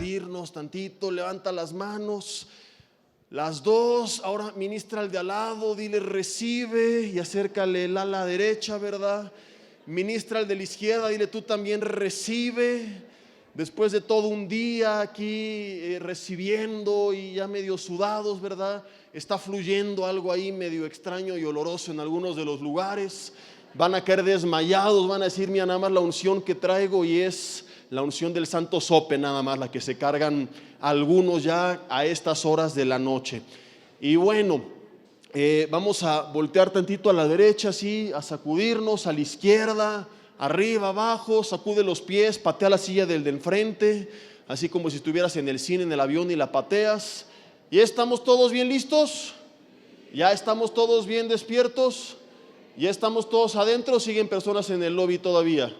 sacudirnos tantito, levanta las manos. Las dos, ahora ministra al de al lado, dile recibe y acércale el ala derecha, ¿verdad? Ministra al de la izquierda, dile tú también recibe. Después de todo un día aquí recibiendo y ya medio sudados, ¿verdad? Está fluyendo algo ahí medio extraño y oloroso en algunos de los lugares. Van a caer desmayados, van a decir, mira, nada más la unción que traigo, y es la unción del Santo Sope, nada más la que se cargan algunos ya a estas horas de la noche. Y bueno, vamos a voltear tantito a la derecha, así, a sacudirnos, a la izquierda, arriba, abajo, sacude los pies, patea la silla del de enfrente, así como si estuvieras en el cine, en el avión, y la pateas. ¿Y estamos todos bien listos? ¿Ya estamos todos bien despiertos? ¿Ya estamos todos adentro? ¿Siguen personas en el lobby todavía?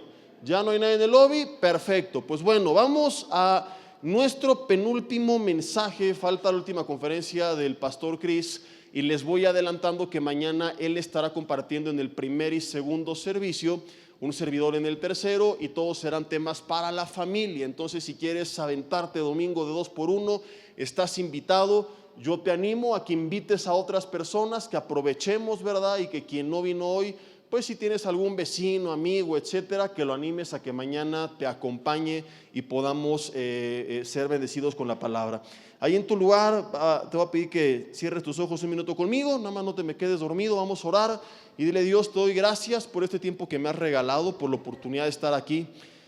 ¿Ya no hay nadie en el lobby? Perfecto. Pues bueno, vamos a nuestro penúltimo mensaje. Falta la última conferencia del pastor Chris, y les voy adelantando que mañana él estará compartiendo en el primer y segundo servicio, un servidor en el tercero, y todos serán temas para la familia. Entonces, si quieres aventarte domingo de 2 por 1, estás invitado. Yo te animo a que invites a otras personas, que aprovechemos, ¿verdad? Y que quien no vino hoy, pues si tienes algún vecino, amigo, etcétera, que lo animes a que mañana te acompañe y podamos ser bendecidos con la palabra. Ahí en tu lugar te voy a pedir que cierres tus ojos un minuto conmigo, nada más no te me quedes dormido. Vamos a orar y dile: Dios, te doy gracias por este tiempo que me has regalado, por la oportunidad de estar aquí.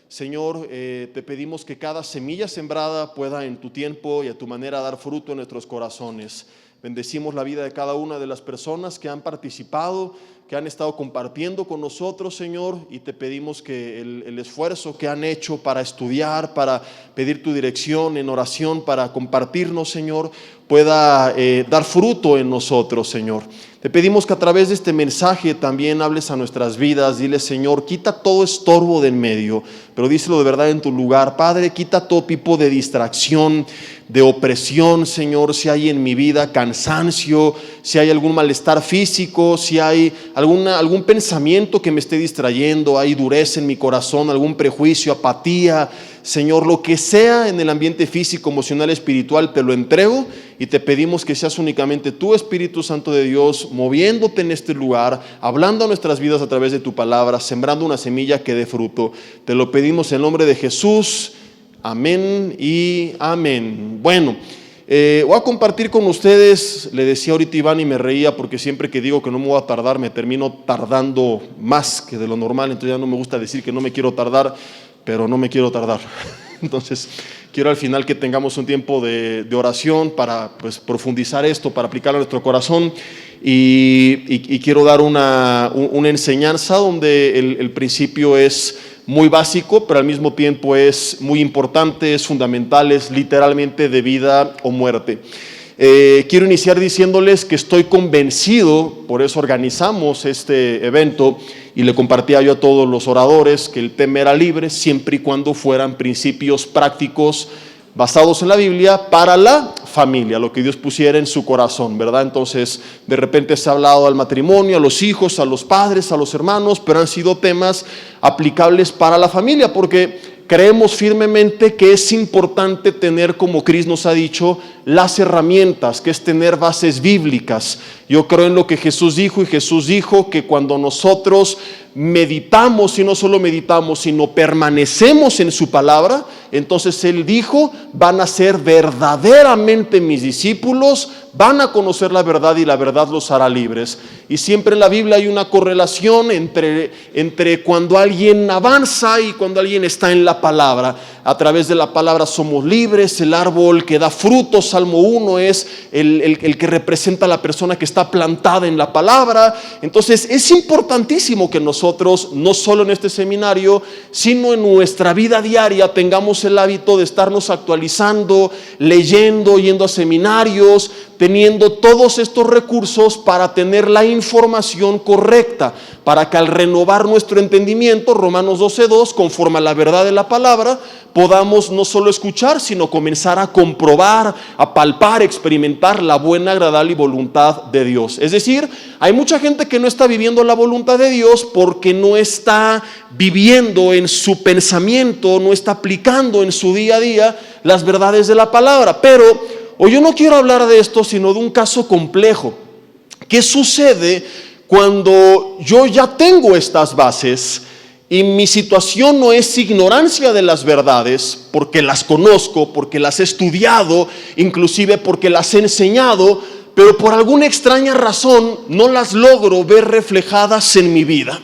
Señor, te pedimos que cada semilla sembrada pueda en tu tiempo y a tu manera dar fruto en nuestros corazones. Bendecimos la vida de cada una de las personas que han participado, que han estado compartiendo con nosotros, Señor, y te pedimos que el esfuerzo que han hecho para estudiar, para pedir tu dirección en oración, para compartirnos, Señor, pueda dar fruto en nosotros, Señor. Te pedimos que a través de este mensaje también hables a nuestras vidas. Dile: Señor, quita todo estorbo del medio, pero díselo de verdad en tu lugar. Padre, quita todo tipo de distracción, de opresión, Señor. Si hay en mi vida cansancio, si hay algún malestar físico, si hay algún pensamiento que me esté distrayendo, hay dureza en mi corazón, algún prejuicio, apatía, Señor, lo que sea en el ambiente físico, emocional, espiritual, te lo entrego, y te pedimos que seas únicamente tú, Espíritu Santo de Dios, moviéndote en este lugar, hablando a nuestras vidas a través de tu palabra, sembrando una semilla que dé fruto. Te lo pedimos en nombre de Jesús. Amén y amén. Bueno, voy a compartir con ustedes. Le decía ahorita Iván y me reía porque siempre que digo que no me voy a tardar, me termino tardando más que de lo normal. Entonces ya no me gusta decir que no me quiero tardar, pero no me quiero tardar. Entonces quiero al final que tengamos un tiempo de oración para profundizar esto, para aplicarlo a nuestro corazón. Y quiero dar una enseñanza donde el principio es muy básico, pero al mismo tiempo es muy importante, es fundamental, es literalmente de vida o muerte. Quiero iniciar diciéndoles que estoy convencido, por eso organizamos este evento y le compartía yo a todos los oradores que el tema era libre, siempre y cuando fueran principios prácticos basados en la Biblia para la familia, lo que Dios pusiera en su corazón, ¿verdad? Entonces, de repente se ha hablado al matrimonio, a los hijos, a los padres, a los hermanos, pero han sido temas aplicables para la familia, porque creemos firmemente que es importante tener, como Cris nos ha dicho, las herramientas, que es tener bases bíblicas. Yo creo en lo que Jesús dijo, y Jesús dijo que cuando nosotros meditamos, y no solo meditamos, sino permanecemos en su palabra, entonces Él dijo: van a ser verdaderamente mis discípulos, van a conocer la verdad y la verdad los hará libres. Y siempre en la Biblia hay una correlación entre cuando alguien avanza y cuando alguien está en la palabra. A través de la palabra somos libres. El árbol que da frutos, Salmo 1, es el que representa a la persona que está plantada en la palabra. Entonces es importantísimo que nosotros, no solo en este seminario, sino en nuestra vida diaria, tengamos el hábito de estarnos actualizando, leyendo, yendo a seminarios, teniendo todos estos recursos para tener la información correcta, para que al renovar nuestro entendimiento, Romanos 12:2, conforme a la verdad de la palabra, podamos no solo escuchar, sino comenzar a comprobar, a palpar, experimentar la buena, agradable voluntad de Dios. Es decir, hay mucha gente que no está viviendo la voluntad de Dios porque no está viviendo en su pensamiento, no está aplicando en su día a día las verdades de la palabra. Pero hoy yo no quiero hablar de esto, sino de un caso complejo. ¿Qué sucede cuando yo ya tengo estas bases y mi situación no es ignorancia de las verdades, porque las conozco, porque las he estudiado, inclusive porque las he enseñado, pero por alguna extraña razón no las logro ver reflejadas en mi vida?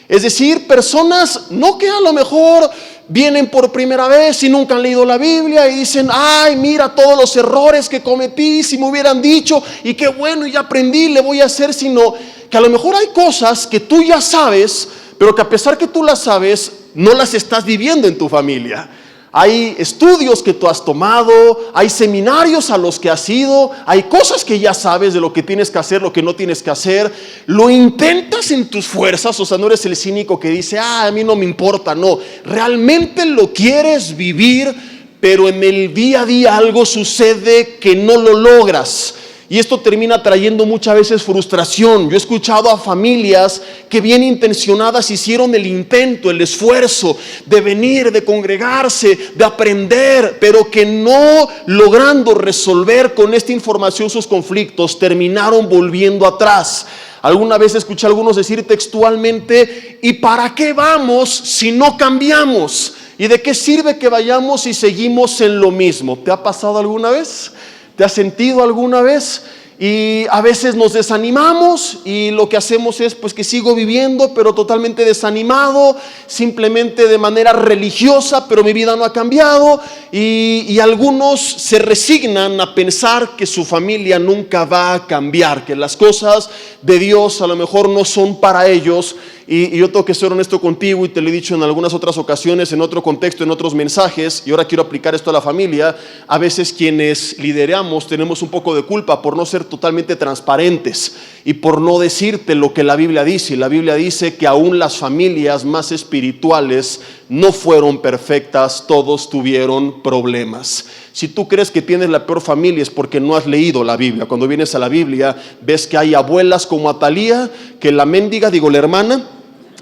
Es decir, personas no que a lo mejor vienen por primera vez y nunca han leído la Biblia y dicen, ay, mira todos los errores que cometí, si me hubieran dicho, y qué bueno, y ya aprendí, le voy a hacer, sino que a lo mejor hay cosas que tú ya sabes, pero que a pesar que tú las sabes, no las estás viviendo en tu familia. Hay estudios que tú has tomado, hay seminarios a los que has ido, hay cosas que ya sabes de lo que tienes que hacer, lo que no tienes que hacer. Lo intentas en tus fuerzas, o sea, no eres el cínico que dice, a mí no me importa, no. Realmente lo quieres vivir, pero en el día a día algo sucede que no lo logras. Y esto termina trayendo muchas veces frustración. Yo he escuchado a familias que bien intencionadas hicieron el intento, el esfuerzo de venir, de congregarse, de aprender, pero que no logrando resolver con esta información sus conflictos, terminaron volviendo atrás. Alguna vez escuché a algunos decir textualmente, ¿y para qué vamos si no cambiamos? ¿Y de qué sirve que vayamos si seguimos en lo mismo? ¿Te ha pasado alguna vez? ¿Te has sentido alguna vez? Y a veces nos desanimamos y lo que hacemos es pues que sigo viviendo pero totalmente desanimado, simplemente de manera religiosa, pero mi vida no ha cambiado, y algunos se resignan a pensar que su familia nunca va a cambiar, que las cosas de Dios a lo mejor no son para ellos. Y yo tengo que ser honesto contigo, y te lo he dicho en algunas otras ocasiones, en otro contexto, en otros mensajes, y ahora quiero aplicar esto a la familia. A veces quienes lideramos tenemos un poco de culpa por no ser totalmente transparentes y por no decirte lo que la Biblia dice. La Biblia dice que aún las familias más espirituales no fueron perfectas, todos tuvieron problemas. Si tú crees que tienes la peor familia es porque no has leído la Biblia. Cuando vienes a la Biblia ves que hay abuelas como Atalía, que la mendiga, la hermana,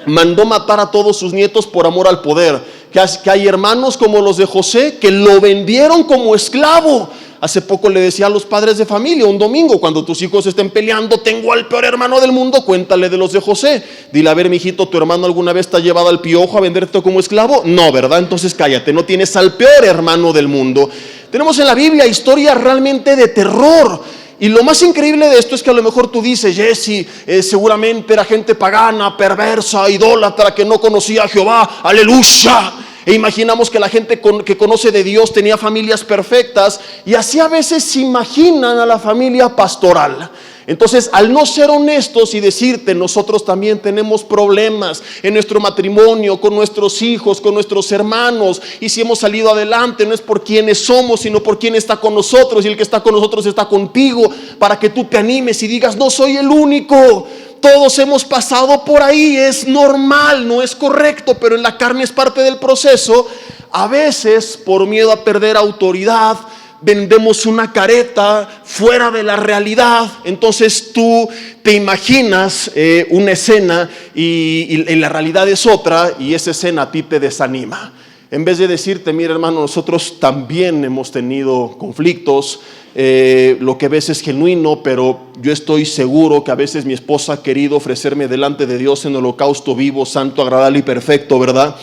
mandó matar a todos sus nietos por amor al poder. Que hay hermanos como los de José que lo vendieron como esclavo. Hace poco le decía a los padres de familia, un domingo, cuando tus hijos estén peleando, tengo al peor hermano del mundo, cuéntale de los de José. Dile, a ver, mijito, ¿tu hermano alguna vez te ha llevado al piojo a venderte como esclavo? No, ¿verdad? Entonces cállate, no tienes al peor hermano del mundo. Tenemos en la Biblia historias realmente de terror. Y lo más increíble de esto es que a lo mejor tú dices, Jesse, seguramente era gente pagana, perversa, idólatra, que no conocía a Jehová, aleluya. E imaginamos que la gente que conoce de Dios tenía familias perfectas, y así a veces se imaginan a la familia pastoral. Entonces, al no ser honestos y decirte, nosotros también tenemos problemas en nuestro matrimonio, con nuestros hijos, con nuestros hermanos, y si hemos salido adelante no es por quienes somos, sino por quien está con nosotros, y el que está con nosotros está contigo, para que tú te animes y digas, no soy el único. Todos hemos pasado por ahí, es normal, no es correcto, pero en la carne es parte del proceso. A veces, por miedo a perder autoridad, vendemos una careta fuera de la realidad. Entonces tú te imaginas una escena y la realidad es otra, y esa escena a ti te desanima. En vez de decirte, mira hermano, nosotros también hemos tenido conflictos, lo que ves es genuino, pero yo estoy seguro que a veces mi esposa ha querido ofrecerme delante de Dios en holocausto vivo, santo, agradable y perfecto, ¿verdad?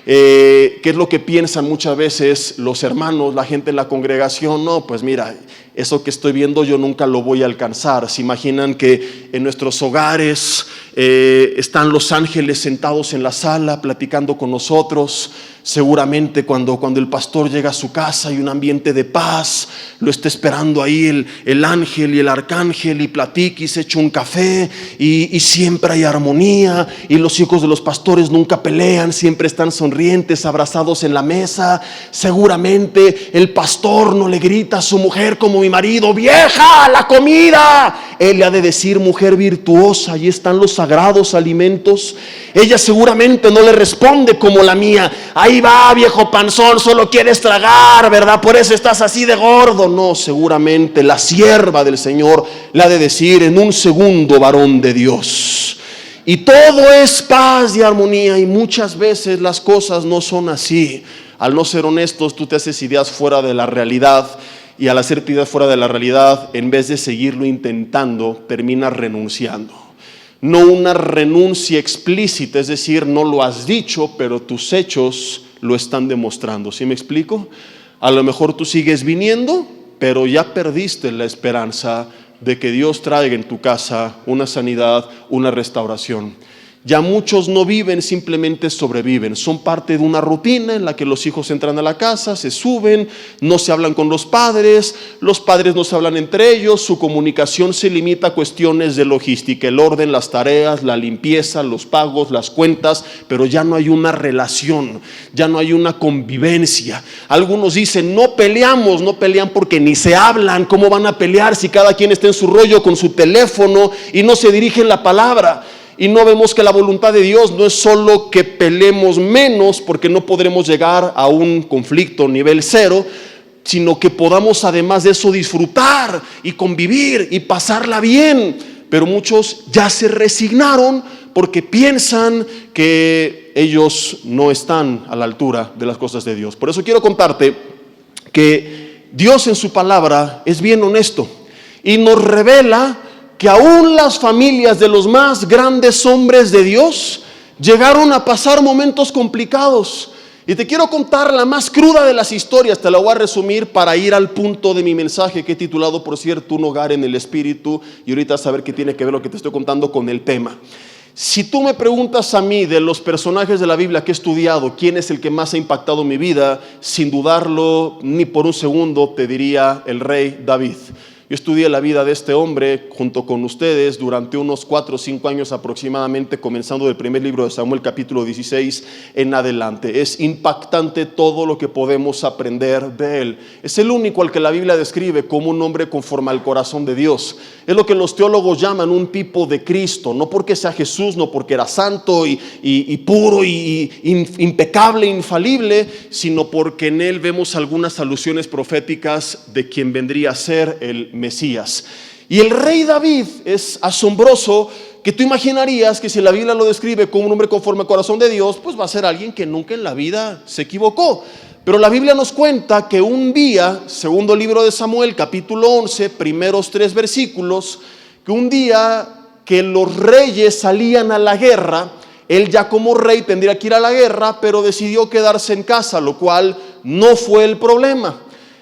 ¿Qué es lo que piensan muchas veces los hermanos, la gente en la congregación? No, pues mira, eso que estoy viendo yo nunca lo voy a alcanzar. Se imaginan que en nuestros hogares están los ángeles sentados en la sala platicando con nosotros. Seguramente cuando el pastor llega a su casa hay un ambiente de paz, lo está esperando ahí el ángel y el arcángel, y platica y se echa un café, y siempre hay armonía, y los hijos de los pastores nunca pelean, siempre están sonrientes, abrazados en la mesa. Seguramente el pastor no le grita a su mujer como mi marido, vieja, la comida. él le ha de decir: mujer virtuosa, ahí están los sagrados alimentos. Ella seguramente no le responde como la mía: ahí va, viejo panzón, solo quieres tragar, ¿verdad? Por eso estás así de gordo. No, seguramente la sierva del Señor le ha de decir en un segundo: varón de Dios. Y todo es paz y armonía, y muchas veces las cosas no son así. Al no ser honestos, tú te haces ideas fuera de la realidad, y al hacerte ideas fuera de la realidad, en vez de seguirlo intentando, terminas renunciando. No una renuncia explícita, es decir, no lo has dicho, pero tus hechos lo están demostrando. ¿Sí me explico? A lo mejor tú sigues viniendo, pero ya perdiste la esperanza de que Dios traiga en tu casa una sanidad, una restauración. Ya muchos no viven, simplemente sobreviven. Son parte de una rutina en la que los hijos entran a la casa, se suben, no se hablan con los padres no se hablan entre ellos, su comunicación se limita a cuestiones de logística, el orden, las tareas, la limpieza, los pagos, las cuentas, pero ya no hay una relación, ya no hay una convivencia. Algunos dicen: no peleamos, no pelean porque ni se hablan. ¿Cómo van a pelear si cada quien está en su rollo con su teléfono y no se dirigen la palabra? Y no vemos que la voluntad de Dios no es solo que peleemos menos, porque no podremos llegar a un conflicto nivel 0, sino que podamos además de eso disfrutar y convivir y pasarla bien. Pero muchos ya se resignaron porque piensan que ellos no están a la altura de las cosas de Dios. Por eso quiero contarte que Dios en su palabra es bien honesto y nos revela que aún las familias de los más grandes hombres de Dios llegaron a pasar momentos complicados. Y te quiero contar la más cruda de las historias. Te la voy a resumir para ir al punto de mi mensaje, que he titulado, por cierto, Un hogar en el Espíritu. Y ahorita vas a ver qué tiene que ver lo que te estoy contando con el tema. Si tú me preguntas a mí, de los personajes de la Biblia que he estudiado, quién es el que más ha impactado mi vida, sin dudarlo ni por un segundo, te diría el rey David. Yo estudié la vida de este hombre junto con ustedes durante unos 4 o 5 años aproximadamente, comenzando del primer libro de Samuel, capítulo 16 en adelante. Es impactante todo lo que podemos aprender de él. Es el único al que la Biblia describe como un hombre conforme al corazón de Dios. Es lo que los teólogos llaman un tipo de Cristo, no porque sea Jesús, no porque era santo y puro y impecable, infalible, sino porque en él vemos algunas alusiones proféticas de quien vendría a ser el Mesías. Y el rey David es asombroso, que tú imaginarías que si la Biblia lo describe como un hombre conforme al corazón de Dios, pues va a ser alguien que nunca en la vida se equivocó. Pero la Biblia nos cuenta que un día, segundo libro de Samuel, capítulo 11, primeros 3 versículos, que un día que los reyes salían a la guerra, él ya como rey tendría que ir a la guerra, pero decidió quedarse en casa, lo cual no fue el problema.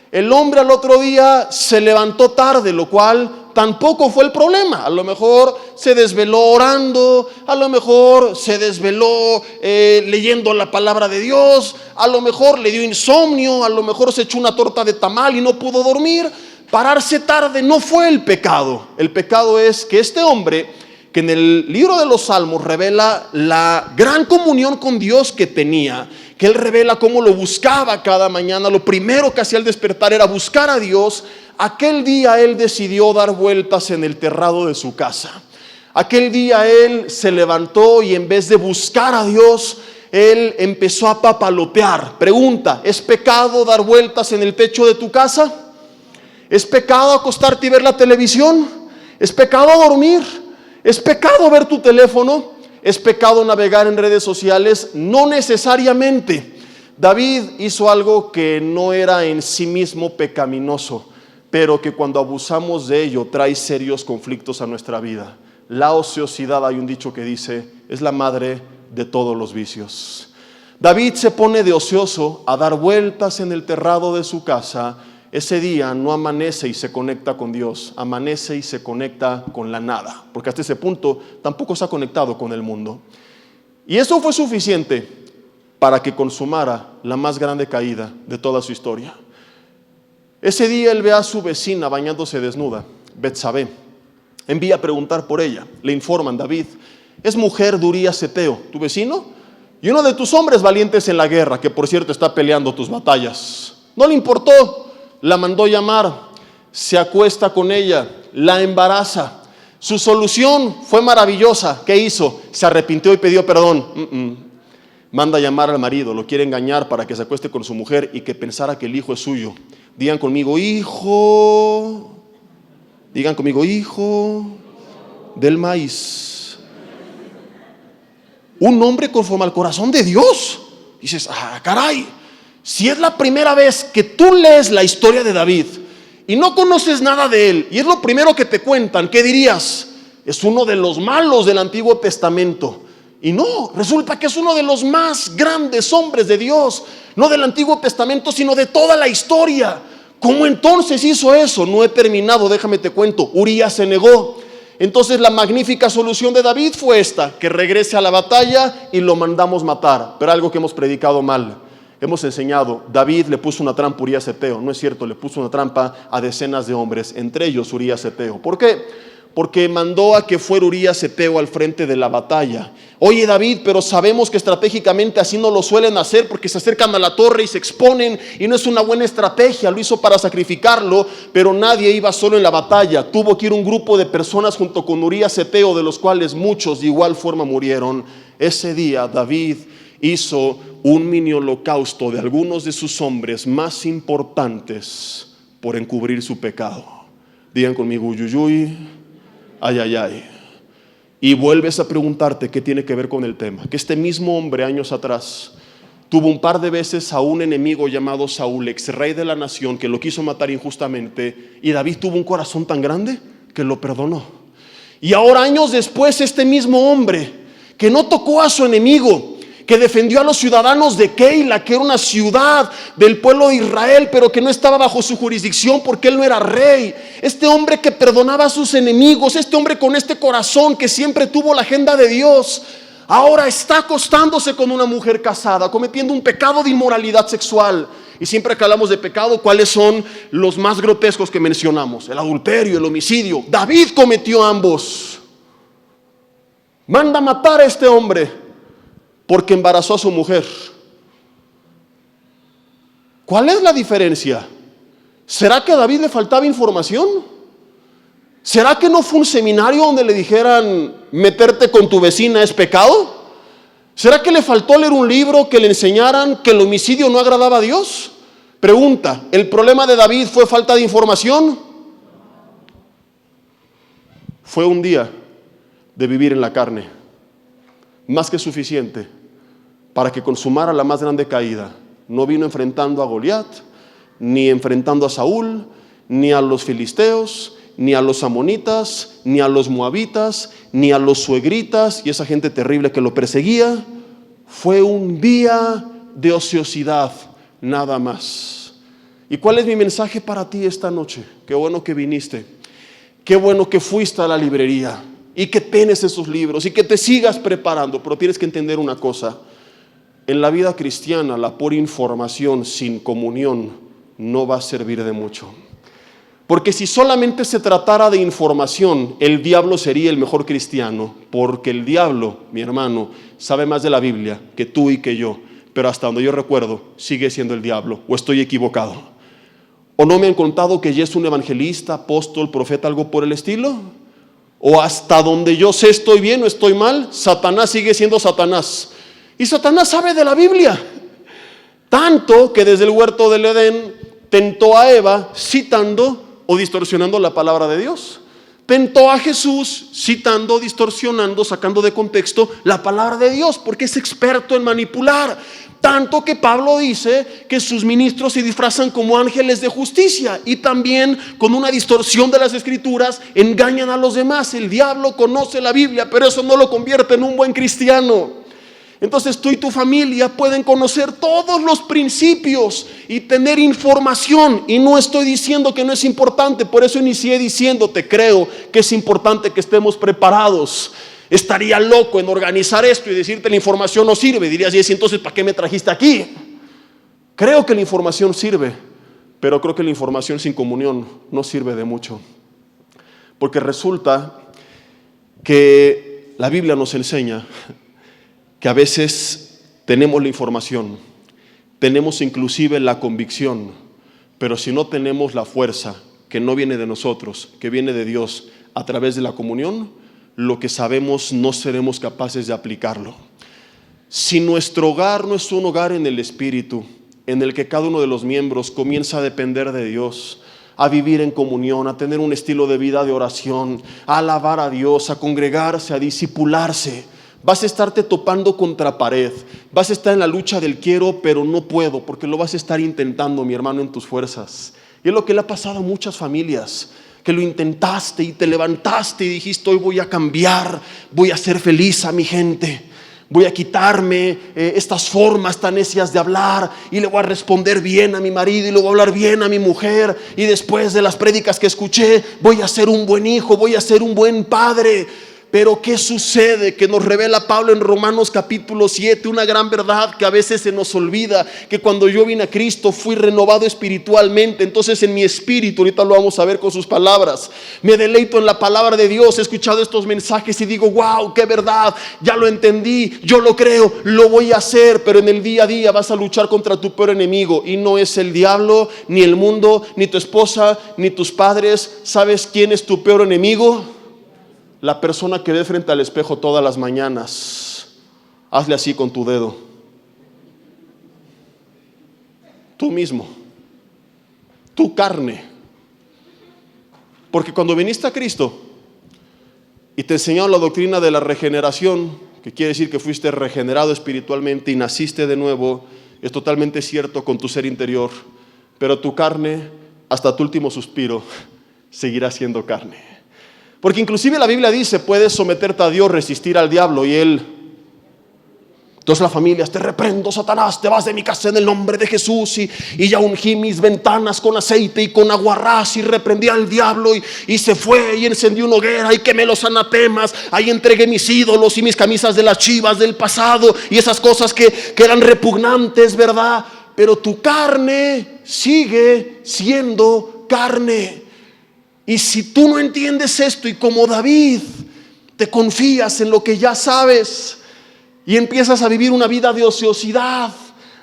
El hombre al otro día se levantó tarde, lo cual tampoco fue el problema. A lo mejor se desveló orando, a lo mejor se desveló leyendo la palabra de Dios, a lo mejor le dio insomnio, a lo mejor se echó una torta de tamal y no pudo dormir. Pararse tarde no fue el pecado. El pecado es que este hombre, que en el libro de los Salmos revela la gran comunión con Dios que tenía, que él revela cómo lo buscaba cada mañana, lo primero que hacía al despertar era buscar a Dios. Aquel día él decidió dar vueltas en el terrado de su casa. Aquel día él se levantó y en vez de buscar a Dios, él empezó a papalotear. Pregunta: ¿es pecado dar vueltas en el techo de tu casa? ¿Es pecado acostarte y ver la televisión? ¿Es pecado dormir? ¿Es pecado ver tu teléfono? ¿Es pecado navegar en redes sociales? No necesariamente. David hizo algo que no era en sí mismo pecaminoso, pero que cuando abusamos de ello trae serios conflictos a nuestra vida. La ociosidad, hay un dicho que dice, es la madre de todos los vicios. David se pone de ocioso a dar vueltas en el terrado de su casa. Ese día no amanece y se conecta con Dios, amanece y se conecta con la nada, porque hasta ese punto tampoco se ha conectado con el mundo. Y eso fue suficiente para que consumara la más grande caída de toda su historia. Ese día él ve a su vecina bañándose desnuda, Betsabé. Envía a preguntar por ella. Le informan: David, es mujer de Urías Heteo, tu vecino, y uno de tus hombres valientes en la guerra, que por cierto está peleando tus batallas. No le importó. La mandó llamar, se acuesta con ella, la embaraza. Su solución fue maravillosa. ¿Qué hizo? Se arrepintió y pidió perdón. Manda a llamar al marido, lo quiere engañar para que se acueste con su mujer y que pensara que el hijo es suyo. Digan conmigo, hijo. Digan conmigo, hijo del maíz. Un hombre conforme al corazón de Dios. Dices, caray, si es la primera vez que tú lees la historia de David y no conoces nada de él, y es lo primero que te cuentan, ¿qué dirías? Es uno de los malos del Antiguo Testamento. Y no, resulta que es uno de los más grandes hombres de Dios, no del Antiguo Testamento, sino de toda la historia. ¿Cómo entonces hizo eso? No he terminado, déjame te cuento. Urías se negó. Entonces la magnífica solución de David fue esta: que regrese a la batalla y lo mandamos matar. Pero algo que hemos predicado mal, hemos enseñado, David le puso una trampa a Urías Eteo. No es cierto, le puso una trampa a decenas de hombres, entre ellos Urías Eteo. ¿Por qué? Porque mandó a que fuera Urías Eteo al frente de la batalla. Oye David, pero sabemos que estratégicamente así no lo suelen hacer, porque se acercan a la torre y se exponen y no es una buena estrategia. Lo hizo para sacrificarlo, pero nadie iba solo en la batalla. Tuvo que ir un grupo de personas junto con Urías Eteo, de los cuales muchos de igual forma murieron. Ese día David hizo un mini holocausto de algunos de sus hombres más importantes por encubrir su pecado. Digan conmigo, uyuyuy. Ay, ay, ay. Y vuelves a preguntarte qué tiene que ver con el tema. Que este mismo hombre años atrás tuvo un par de veces a un enemigo llamado Saúl, ex rey de la nación, que lo quiso matar injustamente, y David tuvo un corazón tan grande que lo perdonó. Y ahora años después este mismo hombre que no tocó a su enemigo, que defendió a los ciudadanos de Keila, que era una ciudad del pueblo de Israel, pero que no estaba bajo su jurisdicción porque él no era rey. Este hombre que perdonaba a sus enemigos, este hombre con este corazón que siempre tuvo la agenda de Dios, ahora está acostándose con una mujer casada, cometiendo un pecado de inmoralidad sexual. Y siempre que hablamos de pecado, ¿cuáles son los más grotescos que mencionamos? El adulterio, el homicidio. David cometió ambos. Manda a matar a este hombre porque embarazó a su mujer. ¿Cuál es la diferencia? ¿Será que a David le faltaba información? ¿Será que no fue un seminario donde le dijeran meterte con tu vecina es pecado? ¿Será que le faltó leer un libro que le enseñaran que el homicidio no agradaba a Dios? Pregunta, ¿el problema de David fue falta de información? Fue un día de vivir en la carne, más que suficiente para que consumara la más grande caída. No vino enfrentando a Goliat, ni enfrentando a Saúl, ni a los filisteos, ni a los amonitas, ni a los moabitas, ni a los suegritas y esa gente terrible que lo perseguía. Fue un día de ociosidad, nada más. ¿Y cuál es mi mensaje para ti esta noche? Qué bueno que viniste, qué bueno que fuiste a la librería y que tienes esos libros y que te sigas preparando, pero tienes que entender una cosa. En la vida cristiana, la pura información sin comunión no va a servir de mucho. Porque si solamente se tratara de información, el diablo sería el mejor cristiano. Porque el diablo, mi hermano, sabe más de la Biblia que tú y que yo. Pero hasta donde yo recuerdo, sigue siendo el diablo. ¿O estoy equivocado? ¿O no me han contado que ya es un evangelista, apóstol, profeta, algo por el estilo? ¿O hasta donde yo sé estoy bien o estoy mal? Satanás sigue siendo Satanás. Y Satanás sabe de la Biblia, tanto que desde el huerto del Edén tentó a Eva citando o distorsionando la palabra de Dios. Tentó a Jesús citando, distorsionando, sacando de contexto la palabra de Dios, porque es experto en manipular. Tanto que Pablo dice que sus ministros se disfrazan como ángeles de justicia y también con una distorsión de las escrituras engañan a los demás. El diablo conoce la Biblia, pero eso no lo convierte en un buen cristiano. Entonces tú y tu familia pueden conocer todos los principios y tener información. Y no estoy diciendo que no es importante, por eso inicié diciéndote, creo que es importante que estemos preparados. Estaría loco en organizar esto y decirte la información no sirve. Dirías, y entonces ¿para qué me trajiste aquí? Creo que la información sirve, pero creo que la información sin comunión no sirve de mucho. Porque resulta que la Biblia nos enseña que a veces tenemos la información, tenemos inclusive la convicción, pero si no tenemos la fuerza que no viene de nosotros, que viene de Dios, a través de la comunión, lo que sabemos no seremos capaces de aplicarlo. Si nuestro hogar no es un hogar en el Espíritu, en el que cada uno de los miembros comienza a depender de Dios, a vivir en comunión, a tener un estilo de vida de oración, a alabar a Dios, a congregarse, a discipularse, vas a estarte topando contra pared, vas a estar en la lucha del quiero pero no puedo, porque lo vas a estar intentando, mi hermano, en tus fuerzas. Y es lo que le ha pasado a muchas familias, que lo intentaste y te levantaste y dijiste: hoy voy a cambiar, voy a hacer feliz a mi gente, voy a quitarme estas formas tan necias de hablar y le voy a responder bien a mi marido y le voy a hablar bien a mi mujer, y después de las prédicas que escuché voy a ser un buen hijo, voy a ser un buen padre. Pero ¿qué sucede? Que nos revela Pablo en Romanos capítulo 7 una gran verdad que a veces se nos olvida, que cuando yo vine a Cristo fui renovado espiritualmente. Entonces en mi espíritu, ahorita lo vamos a ver con sus palabras, me deleito en la palabra de Dios. He escuchado estos mensajes y digo: wow, qué verdad, ya lo entendí, yo lo creo, lo voy a hacer. Pero en el día a día vas a luchar contra tu peor enemigo, y no es el diablo, ni el mundo, ni tu esposa, ni tus padres. ¿Sabes quién es tu peor enemigo? La persona que ve frente al espejo todas las mañanas. Hazle así con tu dedo. Tú mismo, tu carne. Porque cuando viniste a Cristo y te enseñaron la doctrina de la regeneración, que quiere decir que fuiste regenerado espiritualmente y naciste de nuevo, es totalmente cierto con tu ser interior, pero tu carne, hasta tu último suspiro, seguirá siendo carne. Porque inclusive la Biblia dice: puedes someterte a Dios, resistir al diablo, y él. Entonces las familias: te reprendo, Satanás, te vas de mi casa en el nombre de Jesús. Y ya ungí mis ventanas con aceite y con aguarrás, y reprendí al diablo, y se fue y encendió una hoguera y quemé los anatemas. Ahí entregué mis ídolos y mis camisas de las chivas del pasado y esas cosas que eran repugnantes, ¿verdad? Pero tu carne sigue siendo carne. Y si tú no entiendes esto y como David te confías en lo que ya sabes y empiezas a vivir una vida de ociosidad,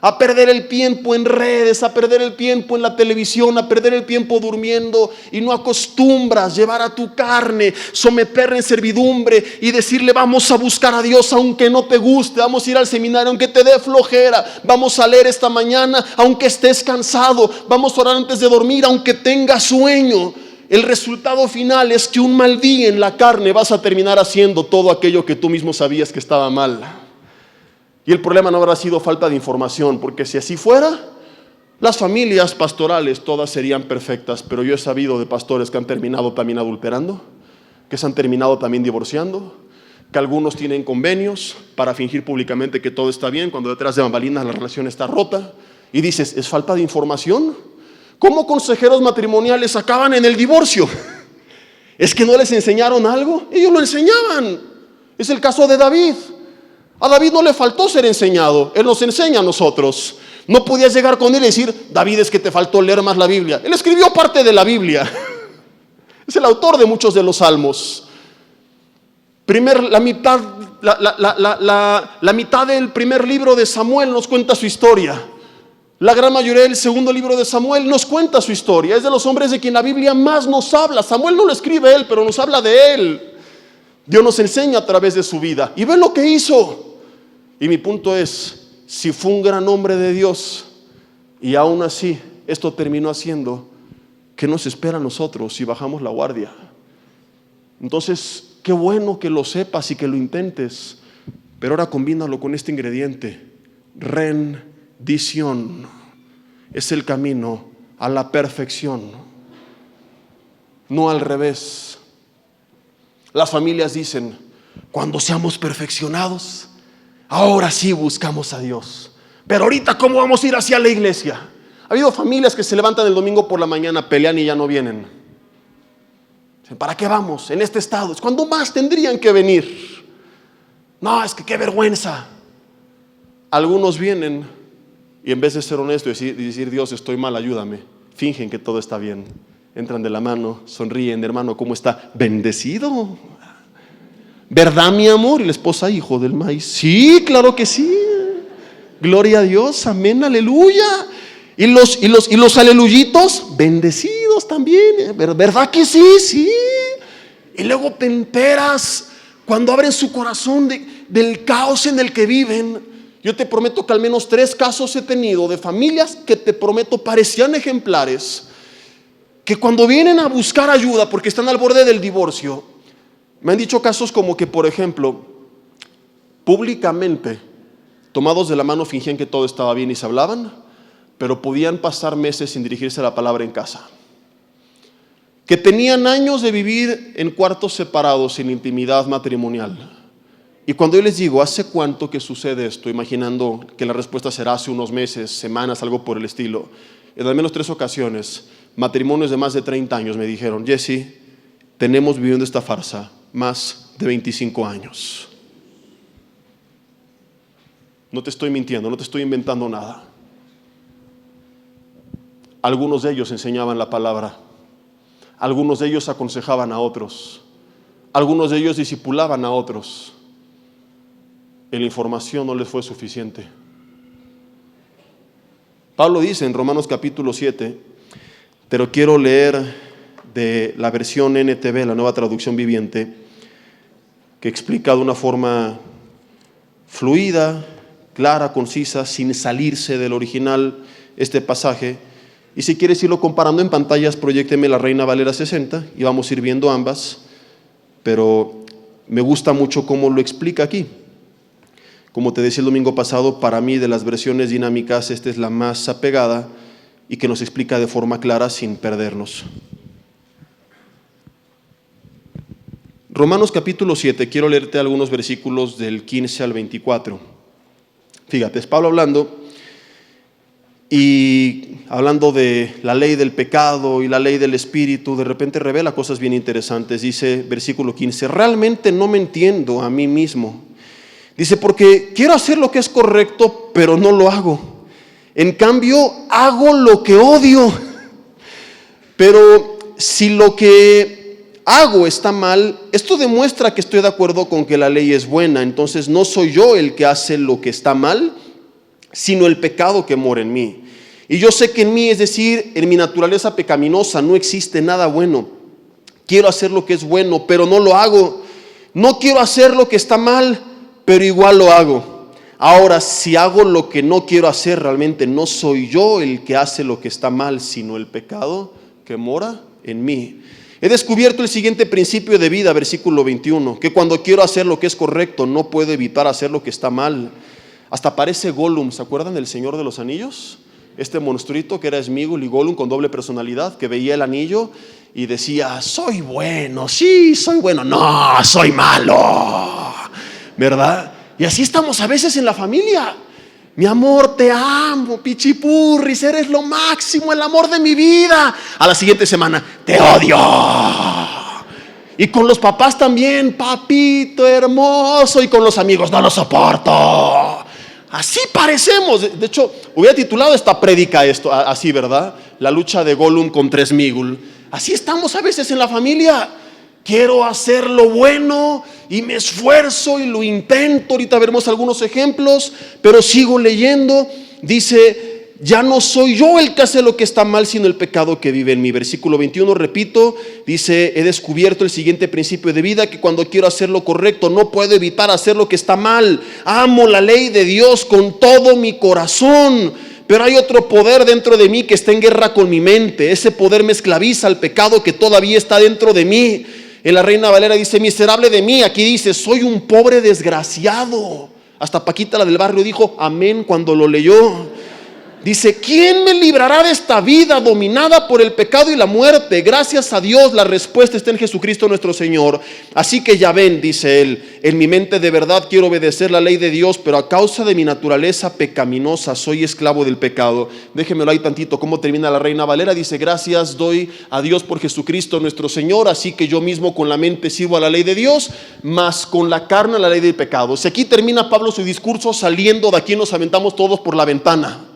a perder el tiempo en redes, a perder el tiempo en la televisión, a perder el tiempo durmiendo, y no acostumbras llevar a tu carne, someterla en servidumbre y decirle: vamos a buscar a Dios aunque no te guste, vamos a ir al seminario aunque te dé flojera, vamos a leer esta mañana aunque estés cansado, vamos a orar antes de dormir aunque tengas sueño. El resultado final es que un mal día en la carne vas a terminar haciendo todo aquello que tú mismo sabías que estaba mal. Y el problema no habrá sido falta de información, porque si así fuera, las familias pastorales todas serían perfectas. Pero yo he sabido de pastores que han terminado también adulterando, que se han terminado también divorciando, que algunos tienen convenios para fingir públicamente que todo está bien, cuando detrás de bambalinas la relación está rota. Y dices: ¿es falta de información? ¿Cómo consejeros matrimoniales acaban en el divorcio? ¿Es que no les enseñaron algo? Ellos lo enseñaban. Es el caso de David. A David no le faltó ser enseñado, él nos enseña a nosotros. No podías llegar con él y decir: David, es que te faltó leer más la Biblia. Él escribió parte de la Biblia. Es el autor de muchos de los salmos. La mitad del primer libro de Samuel nos cuenta su historia. La gran mayoría del segundo libro de Samuel nos cuenta su historia. Es de los hombres de quien la Biblia más nos habla. Samuel no lo escribe él, pero nos habla de él. Dios nos enseña a través de su vida. Y ve lo que hizo. Y mi punto es: si fue un gran hombre de Dios y aún así esto terminó haciendo, ¿qué nos espera a nosotros si bajamos la guardia? Entonces, qué bueno que lo sepas y que lo intentes, pero ahora combínalo con este ingrediente: rendición. Es el camino a la perfección, no al revés. Las familias dicen: cuando seamos perfeccionados, ahora sí buscamos a Dios. Pero ahorita, ¿cómo vamos a ir hacia la iglesia? Ha habido familias que se levantan el domingo por la mañana, pelean y ya no vienen. ¿Para qué vamos en este estado? Es cuando más tendrían que venir. No, es que qué vergüenza. Algunos vienen y en vez de ser honestos y decir: Dios, estoy mal, ayúdame, fingen que todo está bien. Entran de la mano, sonríen: hermano, ¿cómo está? Bendecido, ¿verdad, mi amor? Y la esposa: hijo del maíz. Sí, claro que sí. Gloria a Dios, amén, aleluya. Y los aleluyitos, bendecidos también, ¿verdad que sí? Sí. Y luego te enteras cuando abren su corazón del caos en el que viven. Yo te prometo que al menos 3 casos he tenido de familias que te prometo parecían ejemplares, que cuando vienen a buscar ayuda porque están al borde del divorcio, me han dicho casos como que, por ejemplo, públicamente, tomados de la mano, fingían que todo estaba bien y se hablaban, pero podían pasar meses sin dirigirse a la palabra en casa. Que tenían años de vivir en cuartos separados sin intimidad matrimonial. Y cuando yo les digo, ¿hace cuánto que sucede esto? Imaginando que la respuesta será hace unos meses, semanas, algo por el estilo. En al menos 3 ocasiones, matrimonios de más de 30 años me dijeron: Jesse, tenemos viviendo esta farsa más de 25 años. No te estoy mintiendo, no te estoy inventando nada. Algunos de ellos enseñaban la palabra. Algunos de ellos aconsejaban a otros. Algunos de ellos discipulaban a otros. Y la información no les fue suficiente. Pablo dice en Romanos capítulo 7, pero quiero leer de la versión NTV, la Nueva Traducción Viviente, que explica de una forma fluida, clara, concisa, sin salirse del original este pasaje. Y si quieres irlo comparando en pantallas, proyécteme la Reina Valera 60 y vamos a ir viendo ambas, pero me gusta mucho cómo lo explica aquí. Como te decía el domingo pasado, para mí de las versiones dinámicas esta es la más apegada y que nos explica de forma clara sin perdernos. Romanos capítulo 7, quiero leerte algunos versículos del 15 al 24. Fíjate, es Pablo hablando de la ley del pecado y la ley del espíritu. De repente revela cosas bien interesantes. Dice versículo 15, realmente no me entiendo a mí mismo. Dice, porque quiero hacer lo que es correcto, pero no lo hago. En cambio, hago lo que odio. Pero si lo que hago está mal, esto demuestra que estoy de acuerdo con que la ley es buena. Entonces no soy yo el que hace lo que está mal, sino el pecado que mora en mí. Y yo sé que en mí, es decir, en mi naturaleza pecaminosa, no existe nada bueno. Quiero hacer lo que es bueno, pero no lo hago. No quiero hacer lo que está mal, pero igual lo hago. Ahora, si hago lo que no quiero hacer, realmente no soy yo el que hace lo que está mal, sino el pecado que mora en mí. He descubierto el siguiente principio de vida, versículo 21, que cuando quiero hacer lo que es correcto, no puedo evitar hacer lo que está mal. Hasta parece Gollum, ¿se acuerdan del Señor de los Anillos? Este monstruito que era Sméagol y Gollum con doble personalidad, que veía el anillo y decía, soy bueno, sí, soy bueno, no, soy malo, ¿verdad? Y así estamos a veces en la familia. Mi amor, te amo, pichipurris, eres lo máximo, el amor de mi vida. A la siguiente semana, te odio. Y con los papás también, papito hermoso. Y con los amigos, no lo soporto. Así parecemos. De hecho, hubiera titulado esta prédica esto, así, ¿verdad? La lucha de Gollum contra Sméagol. Así estamos a veces en la familia. Quiero hacer lo bueno y me esfuerzo y lo intento. Ahorita veremos algunos ejemplos, pero sigo leyendo. Dice, ya no soy yo el que hace lo que está mal, sino el pecado que vive en mí. Versículo 21, repito, dice, he descubierto el siguiente principio de vida, que cuando quiero hacer lo correcto, no puedo evitar hacer lo que está mal. Amo la ley de Dios con todo mi corazón, pero hay otro poder dentro de mí que está en guerra con mi mente. Ese poder me esclaviza al pecado que todavía está dentro de mí. En la Reina Valera dice, miserable de mí. Aquí dice, soy un pobre desgraciado. Hasta Paquita, la del barrio, dijo amén cuando lo leyó. Dice, ¿quién me librará de esta vida dominada por el pecado y la muerte? Gracias a Dios, la respuesta está en Jesucristo nuestro Señor. Así que ya ven, dice él, en mi mente de verdad quiero obedecer la ley de Dios, pero a causa de mi naturaleza pecaminosa soy esclavo del pecado. Déjenmelo ahí tantito. ¿Cómo termina la Reina Valera? Dice, gracias doy a Dios por Jesucristo nuestro Señor, así que yo mismo con la mente sirvo a la ley de Dios, mas con la carne a la ley del pecado. Si aquí termina Pablo su discurso, saliendo de aquí nos aventamos todos por la ventana.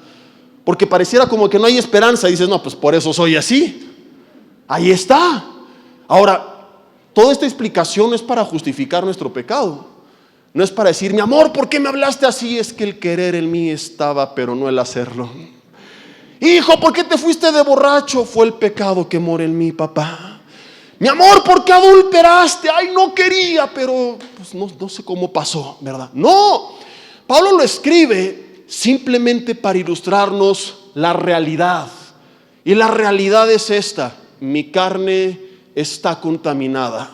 Porque pareciera como que no hay esperanza. Y dices, no, pues por eso soy así. Ahí está. Ahora, toda esta explicación no es para justificar nuestro pecado. No es para decir, mi amor, ¿por qué me hablaste así? Es que el querer en mí estaba, pero no el hacerlo. Hijo, ¿por qué te fuiste de borracho? Fue el pecado que mora en mí, papá. Mi amor, ¿por qué adulteraste? Ay, no quería, pero pues no sé cómo pasó, ¿verdad? No, Pablo lo escribe simplemente para ilustrarnos la realidad. Y la realidad es esta: mi carne está contaminada.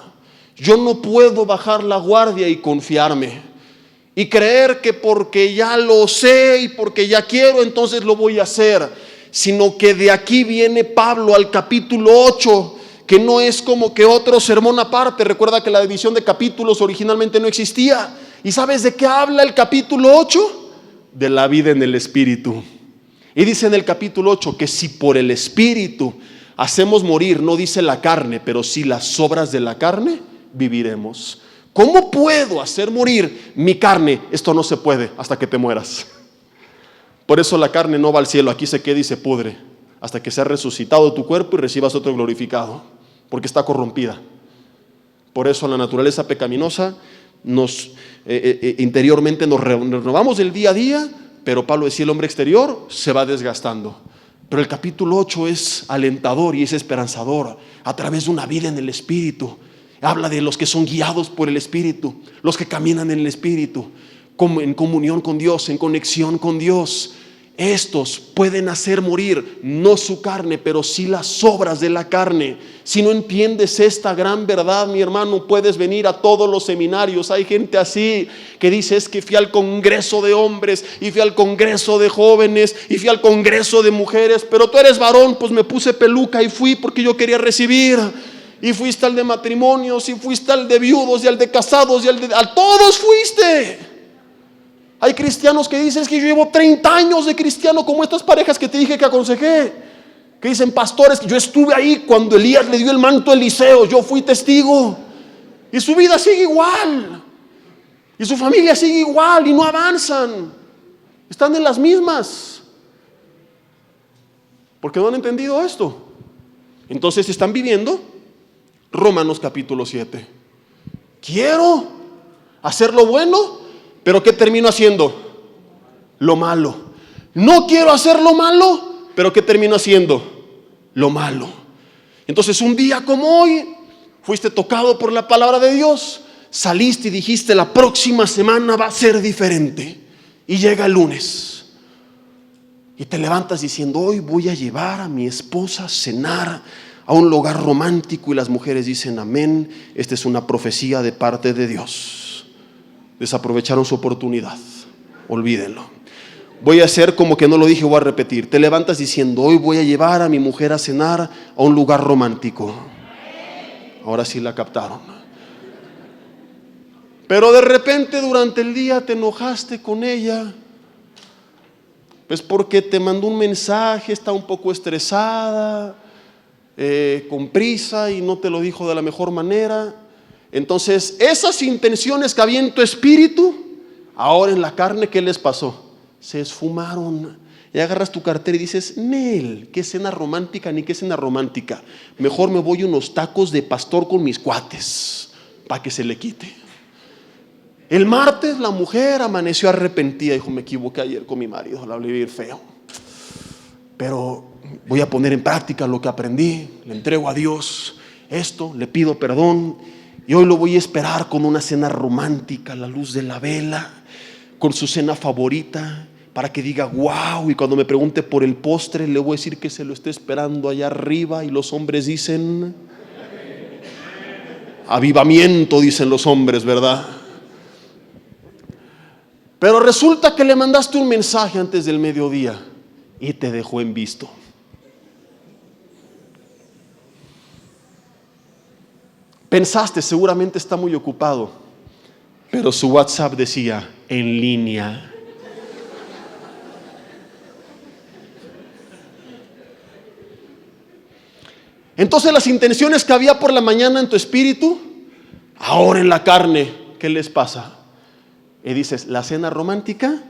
Yo no puedo bajar la guardia y confiarme y creer que porque ya lo sé y porque ya quiero, entonces lo voy a hacer. Sino que de aquí viene Pablo al capítulo 8, que no es como que otro sermón aparte. Recuerda que la división de capítulos originalmente no existía. ¿Y sabes de qué habla el capítulo 8? De la vida en el Espíritu. Y dice en el capítulo 8 que si por el Espíritu hacemos morir, no dice la carne, pero sí las obras de la carne, viviremos. ¿Cómo puedo hacer morir mi carne? Esto no se puede hasta que te mueras. Por eso la carne no va al cielo, aquí se queda y se pudre hasta que sea resucitado tu cuerpo y recibas otro glorificado, porque está corrompida. Por eso la naturaleza pecaminosa interiormente nos renovamos del día a día, pero Pablo decía el hombre exterior se va desgastando. Pero el capítulo 8 es alentador y es esperanzador a través de una vida en el Espíritu. Habla de los que son guiados por el Espíritu, los que caminan en el Espíritu, como en comunión con Dios, en conexión con Dios. Estos pueden hacer morir no su carne, pero sí las obras de la carne. Si no entiendes esta gran verdad, mi hermano, puedes venir a todos los seminarios. Hay gente así que dice: es que fui al congreso de hombres y fui al congreso de jóvenes y fui al congreso de mujeres, pero tú eres varón, pues me puse peluca y fui porque yo quería recibir. Y fuiste al de matrimonios, y fuiste al de viudos, y al de casados, y a todos fuiste. Hay cristianos que dicen: es que yo llevo 30 años de cristiano, como estas parejas que te dije que aconsejé, que dicen: pastores, yo estuve ahí cuando Elías le dio el manto a Eliseo, yo fui testigo. Y su vida sigue igual, y su familia sigue igual, y no avanzan, están en las mismas, porque no han entendido esto. Entonces están viviendo Romanos capítulo 7. Quiero hacer lo bueno, pero ¿qué termino haciendo? Lo malo. No quiero hacer lo malo, pero ¿qué termino haciendo? Lo malo. Entonces un día como hoy fuiste tocado por la palabra de Dios, saliste y dijiste: la próxima semana va a ser diferente. Y llega el lunes y te levantas diciendo: hoy voy a llevar a mi esposa a cenar a un lugar romántico. Y las mujeres dicen: amén, esta es una profecía de parte de Dios. Desaprovecharon su oportunidad, olvídenlo. Voy a hacer como que no lo dije, voy a repetir. Te levantas diciendo: hoy voy a llevar a mi mujer a cenar a un lugar romántico. Ahora sí la captaron. Pero de repente durante el día te enojaste con ella, pues porque te mandó un mensaje, está un poco estresada, con prisa, y no te lo dijo de la mejor manera. Entonces esas intenciones que había en tu espíritu, ahora en la carne, ¿qué les pasó? Se esfumaron. Y agarras tu cartera y dices: Nel, ¿qué cena romántica ni qué cena romántica? Mejor me voy a unos tacos de pastor con mis cuates para que se le quite. El martes la mujer amaneció arrepentida, dijo: me equivoqué ayer con mi marido, la hablé bien feo, pero voy a poner en práctica lo que aprendí, le entrego a Dios esto, le pido perdón, y hoy lo voy a esperar con una cena romántica a la luz de la vela, con su cena favorita, para que diga wow. Y cuando me pregunte por el postre, le voy a decir que se lo esté esperando allá arriba. Y los hombres dicen avivamiento, dicen los hombres, ¿verdad? Pero resulta que le mandaste un mensaje antes del mediodía y te dejó en visto. Pensaste: seguramente está muy ocupado, pero su WhatsApp decía: en línea. Entonces las intenciones que había por la mañana en tu espíritu, ahora en la carne, ¿qué les pasa? Y dices: la cena romántica,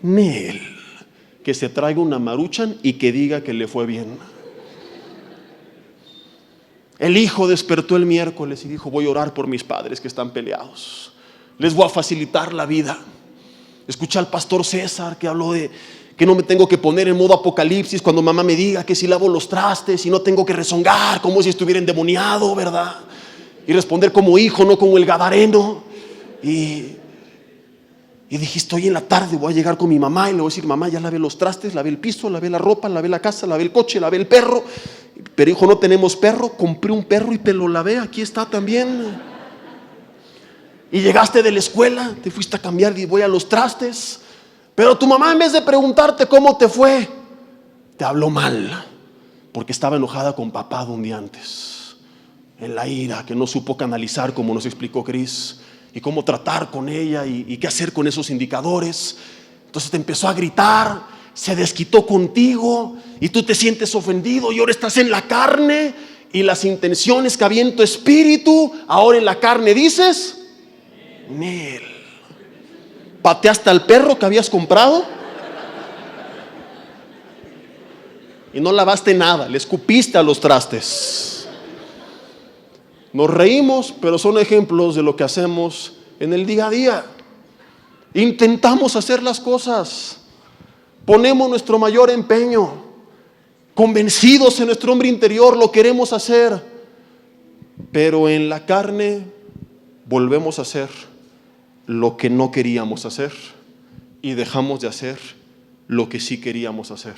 Nel, que se traiga una Maruchan y que diga que le fue bien. El hijo despertó el miércoles y dijo: voy a orar por mis padres que están peleados, les voy a facilitar la vida. Escuché al pastor César que habló de que no me tengo que poner en modo apocalipsis cuando mamá me diga que si lavo los trastes y no tengo que rezongar como si estuviera endemoniado, ¿verdad? Y responder como hijo, no como el gadareno. Y dije, estoy en la tarde, voy a llegar con mi mamá y le voy a decir, mamá, ya lavé los trastes, lavé el piso, lavé la ropa, lavé la casa, lavé el coche, lavé el perro. Pero hijo, no tenemos perro, compré un perro y te lo lavé, aquí está también. Y llegaste de la escuela, te fuiste a cambiar y voy a los trastes. Pero tu mamá, en vez de preguntarte cómo te fue, te habló mal, porque estaba enojada con papá de un día antes, en la ira, que no supo canalizar como nos explicó Cris, y cómo tratar con ella y qué hacer con esos indicadores. Entonces te empezó a gritar, se desquitó contigo y tú te sientes ofendido y ahora estás en la carne y las intenciones que había en tu espíritu, ahora en la carne dices, Nel. Pateaste al perro que habías comprado y no lavaste nada, le escupiste a los trastes. Nos reímos, pero son ejemplos de lo que hacemos en el día a día. Intentamos hacer las cosas, ponemos nuestro mayor empeño, convencidos en nuestro hombre interior, lo queremos hacer, pero en la carne volvemos a hacer lo que no queríamos hacer y dejamos de hacer lo que sí queríamos hacer.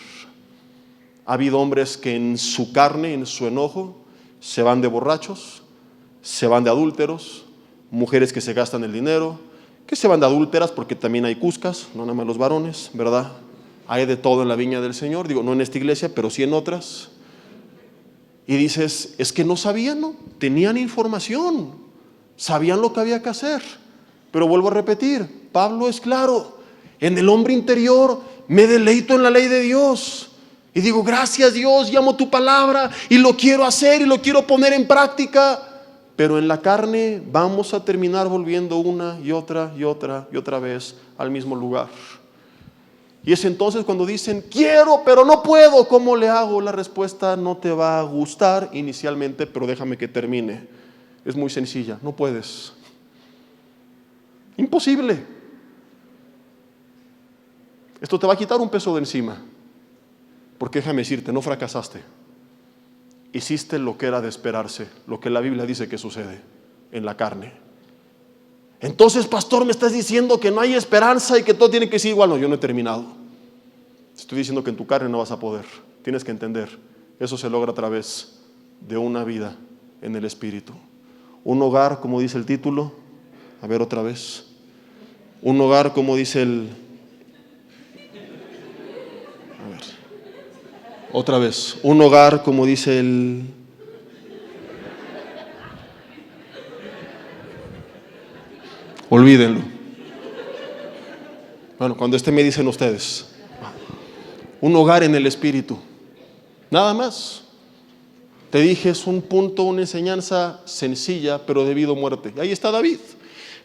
Ha habido hombres que en su carne, en su enojo, se van de borrachos, se van de adúlteros, mujeres que se gastan el dinero, que se van de adúlteras porque también hay cuscas, no nada más los varones, ¿verdad? Hay de todo en la viña del Señor, digo, no en esta iglesia, pero sí en otras. Y dices, es que no sabían, ¿no? Tenían información, sabían lo que había que hacer. Pero vuelvo a repetir, Pablo es claro, en el hombre interior me deleito en la ley de Dios. Y digo, gracias Dios, llamo tu palabra y lo quiero hacer y lo quiero poner en práctica. Pero en la carne vamos a terminar volviendo una y otra y otra y otra vez al mismo lugar. Y es entonces cuando dicen, quiero pero no puedo, ¿cómo le hago? La respuesta no te va a gustar inicialmente, pero déjame que termine. Es muy sencilla, no puedes. Imposible. Esto te va a quitar un peso de encima, porque déjame decirte, no fracasaste. Hiciste lo que era de esperarse, lo que la Biblia dice que sucede en la carne. Entonces, pastor, me estás diciendo que no hay esperanza y que todo tiene que ser igual. No, yo no he terminado. Estoy diciendo que en tu carne no vas a poder. Tienes que entender, eso se logra a través de una vida en el Espíritu. Un hogar, como dice el título. A ver otra vez. Un hogar, como dice el... A ver. Otra vez. Un hogar, como dice el... Olvídenlo. Bueno, cuando me dicen ustedes. Un hogar en el Espíritu. Nada más. Te dije, es un punto, una enseñanza sencilla, pero debido a muerte. Ahí está David.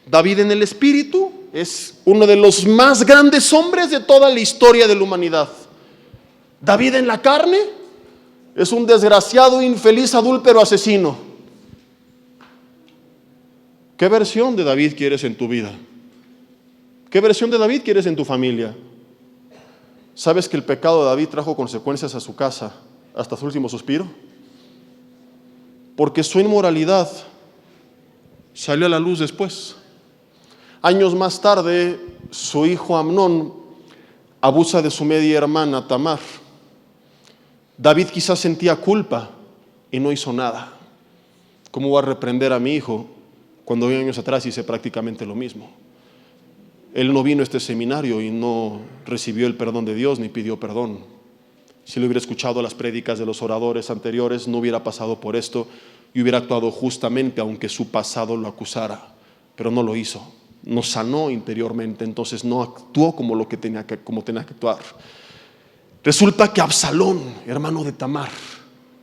David en el Espíritu es uno de los más grandes hombres de toda la historia de la humanidad. David en la carne es un desgraciado, infeliz, adúltero, asesino. ¿Qué versión de David quieres en tu vida? ¿Qué versión de David quieres en tu familia? ¿Sabes que el pecado de David trajo consecuencias a su casa hasta su último suspiro? Porque su inmoralidad salió a la luz después. Años más tarde, su hijo Amnón abusa de su media hermana Tamar. David quizás sentía culpa y no hizo nada. ¿Cómo voy a reprender a mi hijo cuando años atrás hice prácticamente lo mismo? Él no vino a este seminario y no recibió el perdón de Dios ni pidió perdón. Si le hubiera escuchado las prédicas de los oradores anteriores, no hubiera pasado por esto y hubiera actuado justamente, aunque su pasado lo acusara, pero no lo hizo. No sanó interiormente, entonces no actuó como tenía que actuar. Resulta que Absalón, hermano de Tamar,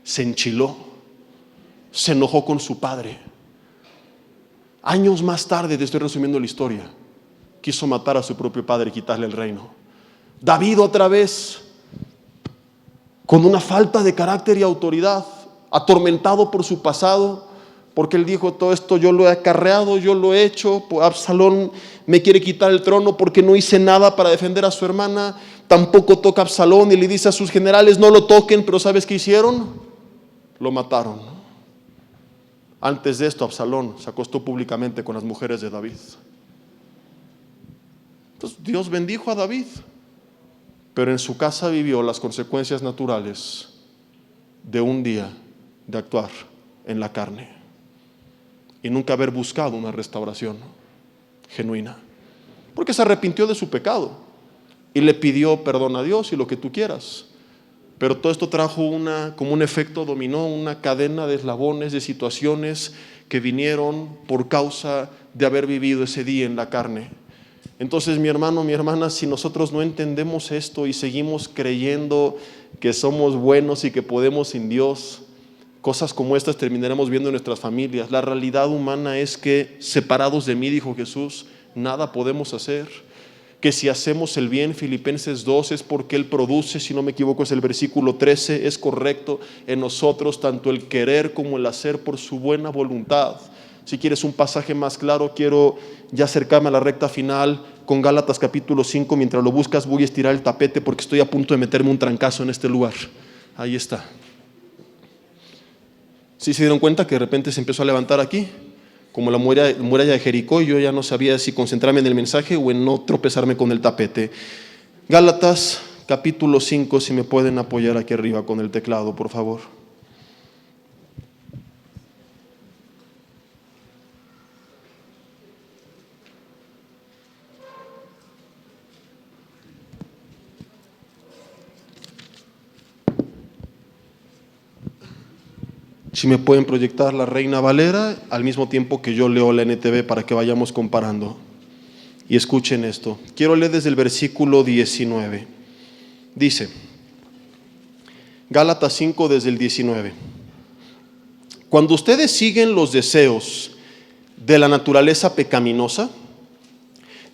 se enchiló, se enojó con su padre. Años más tarde, te estoy resumiendo la historia, quiso matar a su propio padre y quitarle el reino. David otra vez, con una falta de carácter y autoridad, atormentado por su pasado, porque él dijo, todo esto yo lo he acarreado, yo lo he hecho, Absalón me quiere quitar el trono porque no hice nada para defender a su hermana. Tampoco toca a Absalón y le dice a sus generales: no lo toquen. Pero ¿sabes qué hicieron? Lo mataron. Antes de esto, Absalón se acostó públicamente con las mujeres de David. Entonces Dios bendijo a David, pero en su casa vivió las consecuencias naturales de un día de actuar en la carne y nunca haber buscado una restauración genuina, porque se arrepintió de su pecado y le pidió perdón a Dios y lo que tú quieras. Pero todo esto trajo como un efecto dominó, una cadena de eslabones, de situaciones que vinieron por causa de haber vivido ese día en la carne. Entonces, mi hermano, mi hermana, si nosotros no entendemos esto y seguimos creyendo que somos buenos y que podemos sin Dios, cosas como estas terminaremos viendo en nuestras familias. La realidad humana es que separados de mí, dijo Jesús, nada podemos hacer. Que si hacemos el bien, Filipenses 2, es porque Él produce, si no me equivoco es el versículo 13, es correcto, en nosotros tanto el querer como el hacer por su buena voluntad. Si quieres un pasaje más claro, quiero ya acercarme a la recta final con Gálatas capítulo 5. Mientras lo buscas, voy a estirar el tapete porque estoy a punto de meterme un trancazo en este lugar. Ahí está. ¿Sí se dieron cuenta que de repente se empezó a levantar aquí? Como la muralla de Jericó, y yo ya no sabía si concentrarme en el mensaje o en no tropezarme con el tapete. Gálatas capítulo 5, si me pueden apoyar aquí arriba con el teclado, por favor. Si me pueden proyectar la Reina Valera al mismo tiempo que yo leo la NTV para que vayamos comparando. Y escuchen esto. Quiero leer desde el versículo 19. Dice, Gálatas 5 desde el 19. Cuando ustedes siguen los deseos de la naturaleza pecaminosa,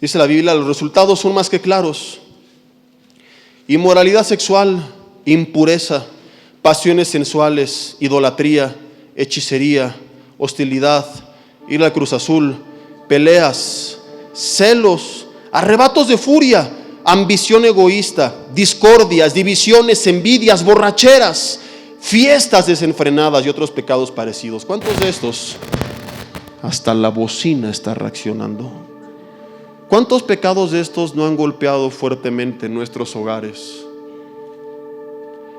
dice la Biblia, los resultados son más que claros. Inmoralidad sexual, impureza, pasiones sensuales, idolatría, hechicería, hostilidad, ira al Cruz Azul, peleas, celos, arrebatos de furia, ambición egoísta, discordias, divisiones, envidias, borracheras, fiestas desenfrenadas y otros pecados parecidos. ¿Cuántos de estos? Hasta la bocina está reaccionando. ¿Cuántos pecados de estos no han golpeado fuertemente nuestros hogares?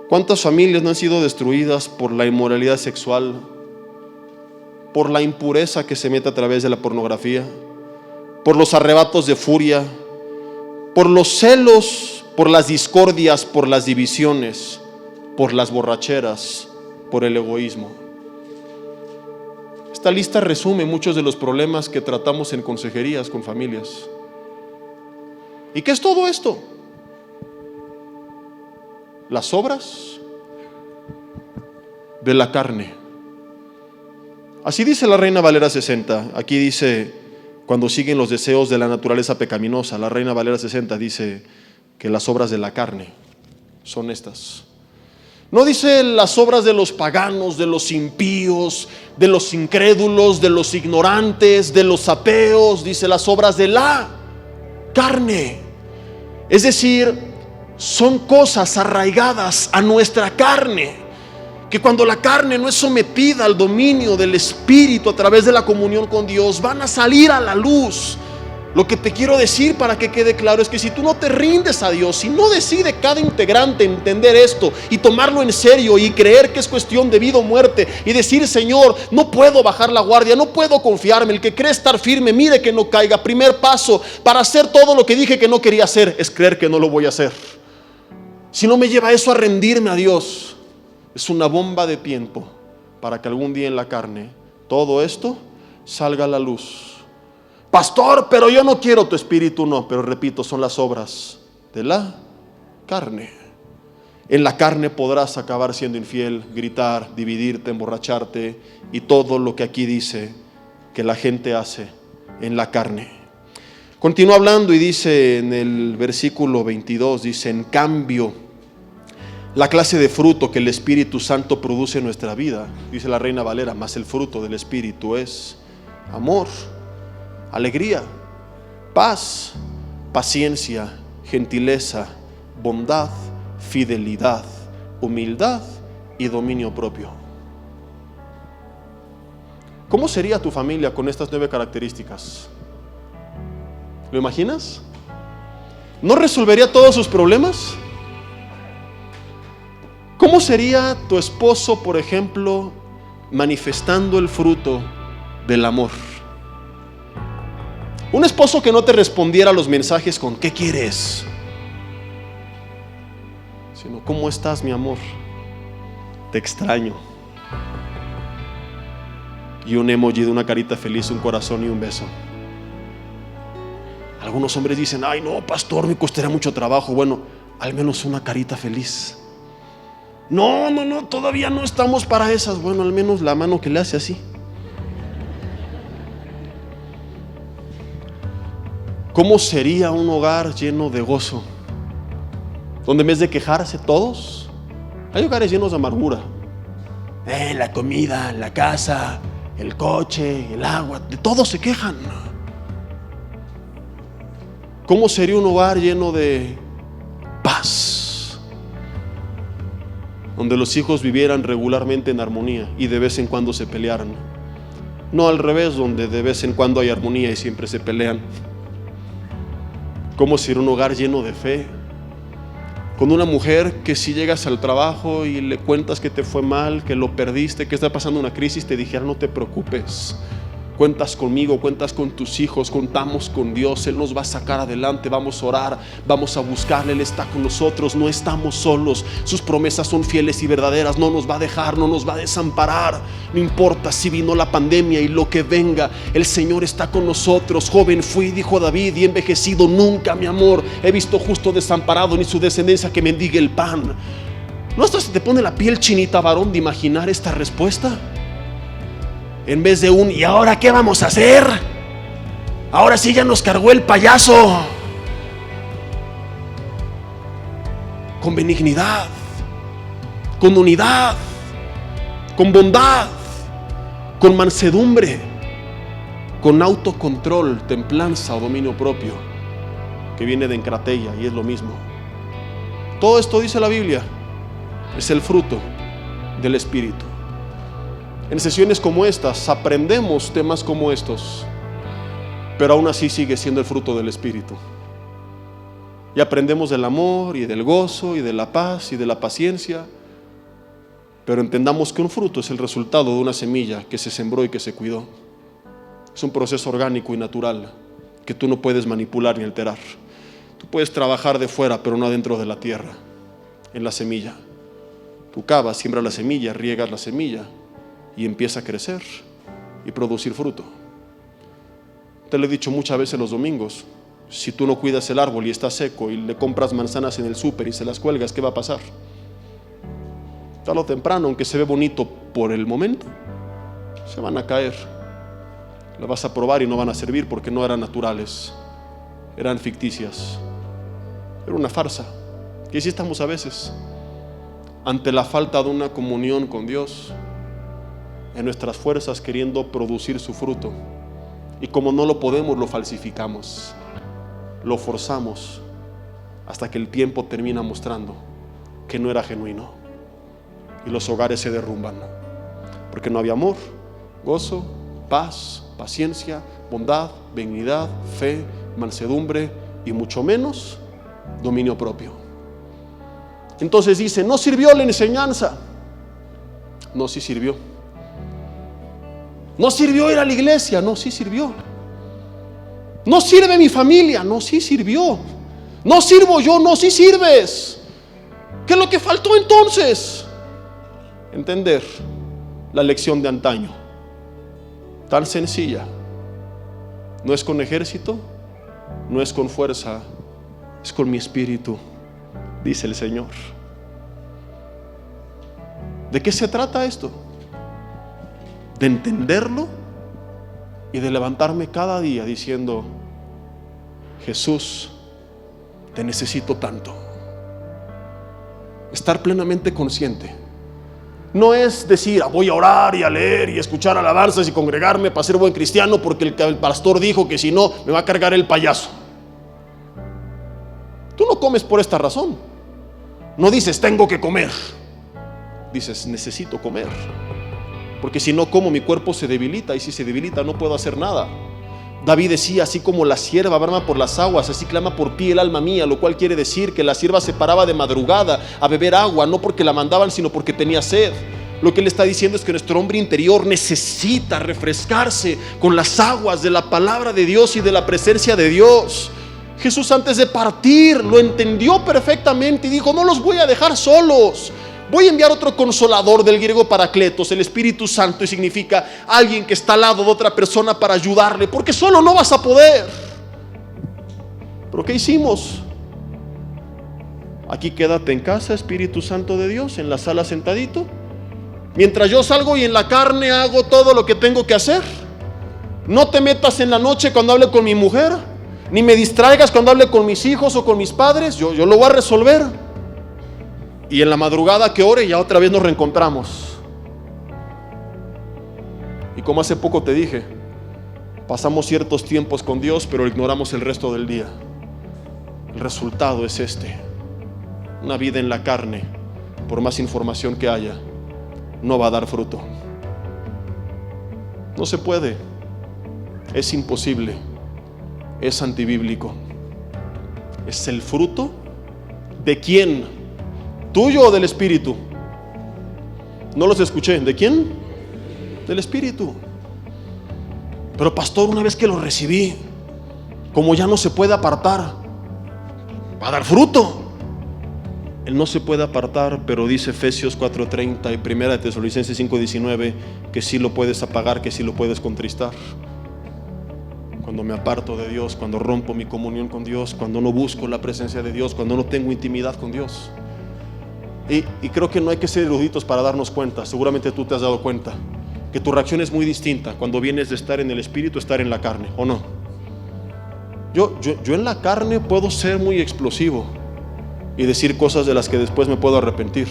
¿Cuántas familias no han sido destruidas por la inmoralidad sexual, por la impureza que se mete a través de la pornografía, por los arrebatos de furia, por los celos, por las discordias, por las divisiones, por las borracheras, por el egoísmo? Esta lista resume muchos de los problemas que tratamos en consejerías con familias. ¿Y qué es todo esto? Las obras de la carne. Así dice la Reina Valera 60. Aquí dice, cuando siguen los deseos de la naturaleza pecaminosa, la Reina Valera 60 dice que las obras de la carne son estas. No dice las obras de los paganos, de los impíos, de los incrédulos, de los ignorantes, de los ateos. Dice las obras de la carne. Es decir, son cosas arraigadas a nuestra carne, que cuando la carne no es sometida al dominio del Espíritu a través de la comunión con Dios, van a salir a la luz. Lo que te quiero decir para que quede claro es que si tú no te rindes a Dios, si no decide cada integrante entender esto y tomarlo en serio y creer que es cuestión de vida o muerte y decir, Señor, no puedo bajar la guardia, no puedo confiarme, el que cree estar firme, mire que no caiga. Primer paso para hacer todo lo que dije que no quería hacer es creer que no lo voy a hacer. Si no me lleva eso a rendirme a Dios, es una bomba de tiempo para que algún día en la carne todo esto salga a la luz. Pastor, pero yo no quiero tu espíritu. No, pero repito, son las obras de la carne. En la carne podrás acabar siendo infiel, gritar, dividirte, emborracharte y todo lo que aquí dice que la gente hace en la carne. Continúa hablando y dice en el versículo 22, dice, en cambio, la clase de fruto que el Espíritu Santo produce en nuestra vida, dice la Reina Valera, más el fruto del Espíritu es amor, alegría, paz, paciencia, gentileza, bondad, fidelidad, humildad y dominio propio. ¿Cómo sería tu familia con estas 9 características? ¿Lo imaginas? ¿No resolvería todos sus problemas? ¿Cómo sería tu esposo, por ejemplo, manifestando el fruto del amor? Un esposo que no te respondiera a los mensajes con ¿qué quieres?, sino ¿cómo estás, mi amor? Te extraño. Y un emoji de una carita feliz, un corazón y un beso. Algunos hombres dicen, ay no, pastor, me costaría mucho trabajo. Bueno, al menos una carita feliz. No, todavía no estamos para esas. Bueno, al menos la mano que le hace así. ¿Cómo sería un hogar lleno de gozo? Donde en vez de quejarse todos, hay hogares llenos de amargura. La comida, la casa, el coche, el agua, de todo se quejan. ¿Cómo sería un hogar lleno de paz? Donde los hijos vivieran regularmente en armonía y de vez en cuando se pelearan. No al revés, donde de vez en cuando hay armonía y siempre se pelean. ¿Cómo sería un hogar lleno de fe? Con una mujer que si llegas al trabajo y le cuentas que te fue mal, que lo perdiste, que está pasando una crisis, te dijera, no te preocupes, cuentas conmigo, cuentas con tus hijos, contamos con Dios, Él nos va a sacar adelante, vamos a orar, vamos a buscarle, Él está con nosotros, no estamos solos, sus promesas son fieles y verdaderas, no nos va a dejar, no nos va a desamparar, no importa si vino la pandemia y lo que venga, el Señor está con nosotros. Joven fui, dijo David, y envejecido nunca, mi amor, he visto justo desamparado, ni su descendencia que mendigue el pan. ¿No hasta se te pone la piel chinita, varón, de imaginar esta respuesta? En vez de un ¿y ahora qué vamos a hacer? Ahora sí ya nos cargó el payaso. Con benignidad, con unidad, con bondad, con mansedumbre, con autocontrol, templanza o dominio propio, que viene de encrateia y es lo mismo. Todo esto, dice la Biblia, es el fruto del Espíritu. En sesiones como estas aprendemos temas como estos, pero aún así sigue siendo el fruto del Espíritu. Y aprendemos del amor y del gozo y de la paz y de la paciencia, pero entendamos que un fruto es el resultado de una semilla que se sembró y que se cuidó. Es un proceso orgánico y natural que tú no puedes manipular ni alterar. Tú puedes trabajar de fuera, pero no adentro de la tierra, en la semilla. Tú cavas, siembras la semilla, riegas la semilla y empieza a crecer y producir fruto. Te lo he dicho muchas veces los domingos, si tú no cuidas el árbol y está seco y le compras manzanas en el súper y se las cuelgas, ¿qué va a pasar? Tarde o temprano, aunque se ve bonito por el momento, se van a caer. La vas a probar y no van a servir porque no eran naturales, eran ficticias, era una farsa. Y así estamos a veces, ante la falta de una comunión con Dios, en nuestras fuerzas queriendo producir su fruto, y como no lo podemos, lo falsificamos, lo forzamos, hasta que el tiempo termina mostrando que no era genuino y los hogares se derrumban, porque no había amor, gozo, paz, paciencia, bondad, benignidad, fe, mansedumbre y mucho menos dominio propio. Entonces dice, no sirvió la enseñanza. No, sí sirvió. No sirvió ir a la iglesia. No, sí sirvió. No sirve mi familia. No, sí sirvió. No sirvo yo. No, sí sirves. ¿Qué es lo que faltó entonces? Entender la lección de antaño, tan sencilla. No es con ejército, no es con fuerza, es con mi espíritu, dice el Señor. ¿De qué se trata esto? De entenderlo y de levantarme cada día diciendo, Jesús, te necesito tanto. Estar plenamente consciente. No es decir, voy a orar y a leer y a escuchar alabanzas y congregarme para ser buen cristiano porque el pastor dijo que si no me va a cargar el payaso. Tú no comes por esta razón. No dices tengo que comer, dices necesito comer, porque si no como mi cuerpo se debilita, y si se debilita no puedo hacer nada. David decía: así como la sierva brama por las aguas, así clama por ti el alma mía, lo cual quiere decir que la sierva se paraba de madrugada a beber agua, no porque la mandaban, sino porque tenía sed. Lo que él está diciendo es que nuestro hombre interior necesita refrescarse con las aguas de la palabra de Dios y de la presencia de Dios. Jesús, antes de partir, lo entendió perfectamente y dijo: no los voy a dejar solos, voy a enviar otro consolador, del griego parakletos, el Espíritu Santo, y significa alguien que está al lado de otra persona para ayudarle, porque solo no vas a poder. Pero ¿qué hicimos? Aquí quédate en casa, Espíritu Santo de Dios, en la sala sentadito, mientras yo salgo y en la carne hago todo lo que tengo que hacer. No te metas en la noche cuando hable con mi mujer, ni me distraigas cuando hable con mis hijos o con mis padres. Yo lo voy a resolver. Y en la madrugada que ore, ya otra vez nos reencontramos. Y como hace poco te dije, pasamos ciertos tiempos con Dios, pero ignoramos el resto del día. El resultado es este: una vida en la carne, por más información que haya, no va a dar fruto. No se puede, es imposible, es antibíblico. Es el fruto ¿de quién? ¿Tuyo o del Espíritu? No los escuché. ¿De quién? Del Espíritu. Pero pastor, una vez que lo recibí, como ya no se puede apartar, va a dar fruto. Él no se puede apartar, pero dice Efesios 4:30 y 1 Tesalonicenses 5:19 que sí lo puedes apagar, que sí lo puedes contristar. Cuando me aparto de Dios, cuando rompo mi comunión con Dios, cuando no busco la presencia de Dios, cuando no tengo intimidad con Dios. Y creo que no hay que ser eruditos para darnos cuenta. Seguramente tú te has dado cuenta que tu reacción es muy distinta cuando vienes de estar en el Espíritu a estar en la carne, ¿o no? Yo en la carne puedo ser muy explosivo y decir cosas de las que después me puedo arrepentir.